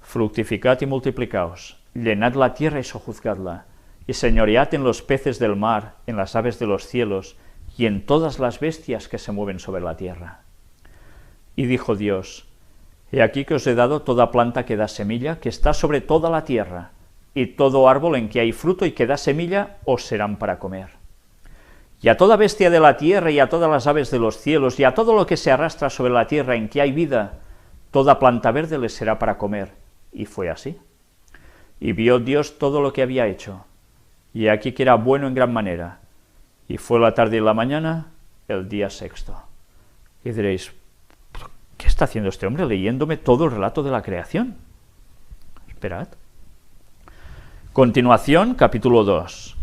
fructificad y multiplicaos, llenad la tierra y sojuzgadla, y señoread en los peces del mar, en las aves de los cielos, y en todas las bestias que se mueven sobre la tierra. Y dijo Dios: He aquí que os he dado toda planta que da semilla, que está sobre toda la tierra, y todo árbol en que hay fruto y que da semilla, os serán para comer. Y a toda bestia de la tierra, y a todas las aves de los cielos, y a todo lo que se arrastra sobre la tierra en que hay vida, toda planta verde les será para comer. Y fue así. Y vio Dios todo lo que había hecho, y aquí que era bueno en gran manera. Y fue la tarde y la mañana, el día sexto. Y diréis: ¿qué está haciendo este hombre leyéndome todo el relato de la creación? Esperad. Continuación, capítulo 2.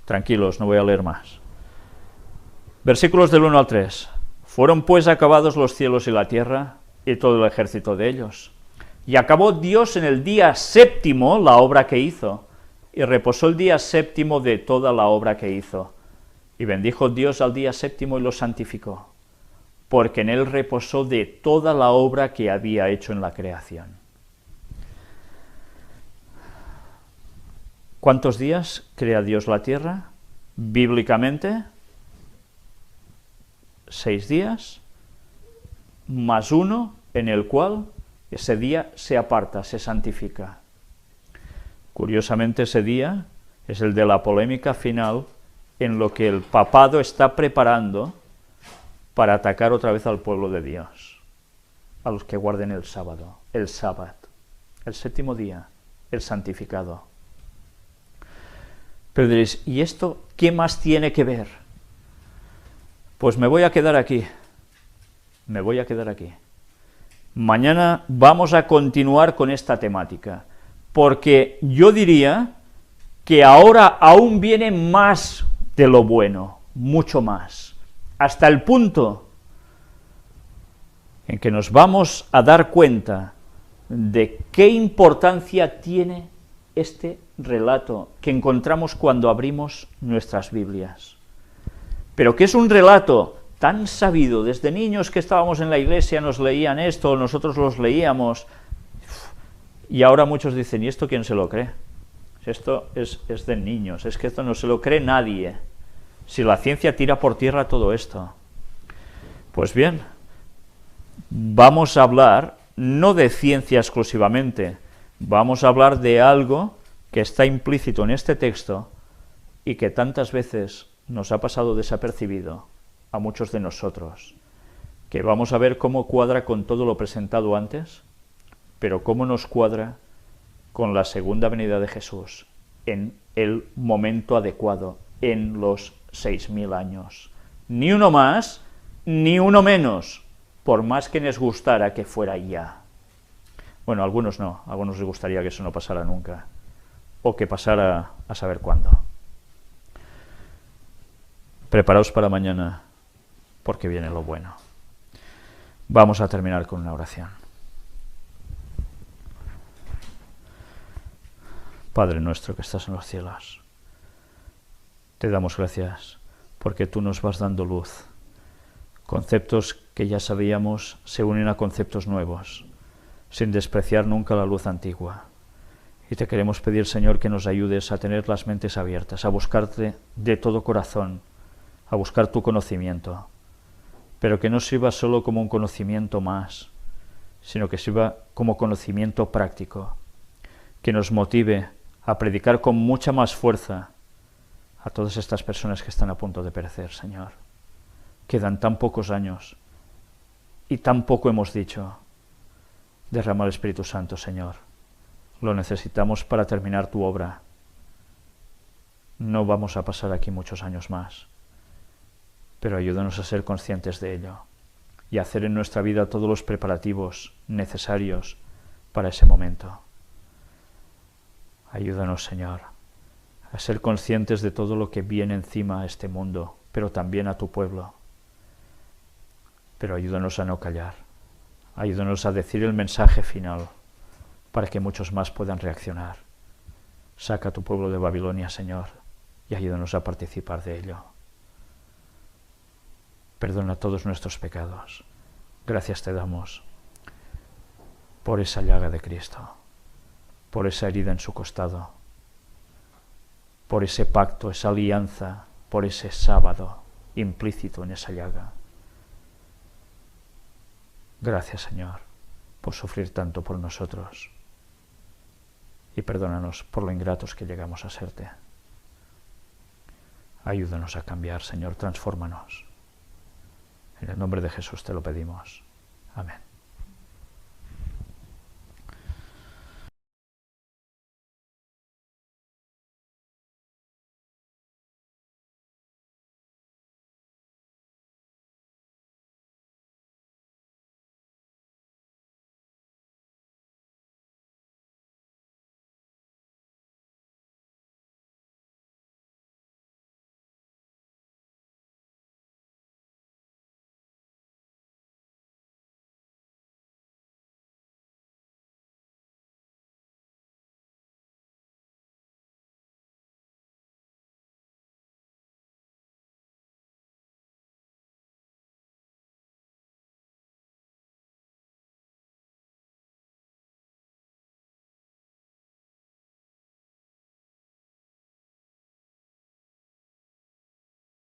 Tranquilos, no voy a leer más. Versículos del 1 al 3. Fueron pues acabados los cielos y la tierra, y todo el ejército de ellos. Y acabó Dios en el día séptimo la obra que hizo, y reposó el día séptimo de toda la obra que hizo. Y bendijo Dios al día séptimo y lo santificó, porque en él reposó de toda la obra que había hecho en la creación. ¿Cuántos días crea Dios la tierra? Bíblicamente, 6 días, más 1 en el cual ese día se aparta, se santifica. Curiosamente, ese día es el de la polémica final, en lo que el papado está preparando para atacar otra vez al pueblo de Dios, a los que guarden el sábado, el sábado, el séptimo día, el santificado. Pero diréis: ¿y esto qué más tiene que ver? Pues me voy a quedar aquí. Mañana vamos a continuar con esta temática, porque yo diría que ahora aún viene más de lo bueno, mucho más, hasta el punto en que nos vamos a dar cuenta de qué importancia tiene este relato que encontramos cuando abrimos nuestras Biblias. Pero que es un relato tan sabido, desde niños que estábamos en la iglesia nos leían esto, nosotros los leíamos, y ahora muchos dicen: ¿y esto quién se lo cree? Esto es de niños, es que esto no se lo cree nadie, si la ciencia tira por tierra todo esto. Pues bien, vamos a hablar no de ciencia exclusivamente, vamos a hablar de algo que está implícito en este texto y que tantas veces nos ha pasado desapercibido a muchos de nosotros, que vamos a ver cómo cuadra con todo lo presentado antes, pero cómo nos cuadra con la segunda venida de Jesús en el momento adecuado, en los 6.000 años. Ni uno más, ni uno menos, por más que les gustara que fuera ya. Bueno, a algunos no, a algunos les gustaría que eso no pasara nunca, o que pasara a saber cuándo. Preparaos para mañana, porque viene lo bueno. Vamos a terminar con una oración. Padre nuestro que estás en los cielos, te damos gracias porque tú nos vas dando luz. Conceptos que ya sabíamos se unen a conceptos nuevos, sin despreciar nunca la luz antigua. Y te queremos pedir, Señor, que nos ayudes a tener las mentes abiertas, a buscarte de todo corazón, a buscar tu conocimiento, pero que no sirva solo como un conocimiento más, sino que sirva como conocimiento práctico, que nos motive a predicar con mucha más fuerza a todas estas personas que están a punto de perecer, Señor. Quedan tan pocos años y tan poco hemos dicho. Derrama el Espíritu Santo, Señor. Lo necesitamos para terminar tu obra. No vamos a pasar aquí muchos años más, pero ayúdanos a ser conscientes de ello y a hacer en nuestra vida todos los preparativos necesarios para ese momento. Ayúdanos, Señor, a ser conscientes de todo lo que viene encima a este mundo, pero también a tu pueblo. Pero ayúdanos a no callar, ayúdanos a decir el mensaje final, para que muchos más puedan reaccionar. Saca a tu pueblo de Babilonia, Señor, y ayúdanos a participar de ello. Perdona todos nuestros pecados. Gracias te damos por esa llaga de Cristo, por esa herida en su costado, por ese pacto, esa alianza, por ese sábado implícito en esa llaga. Gracias, Señor, por sufrir tanto por nosotros, y perdónanos por lo ingratos que llegamos a serte. Ayúdanos a cambiar, Señor, transfórmanos. En el nombre de Jesús te lo pedimos. Amén.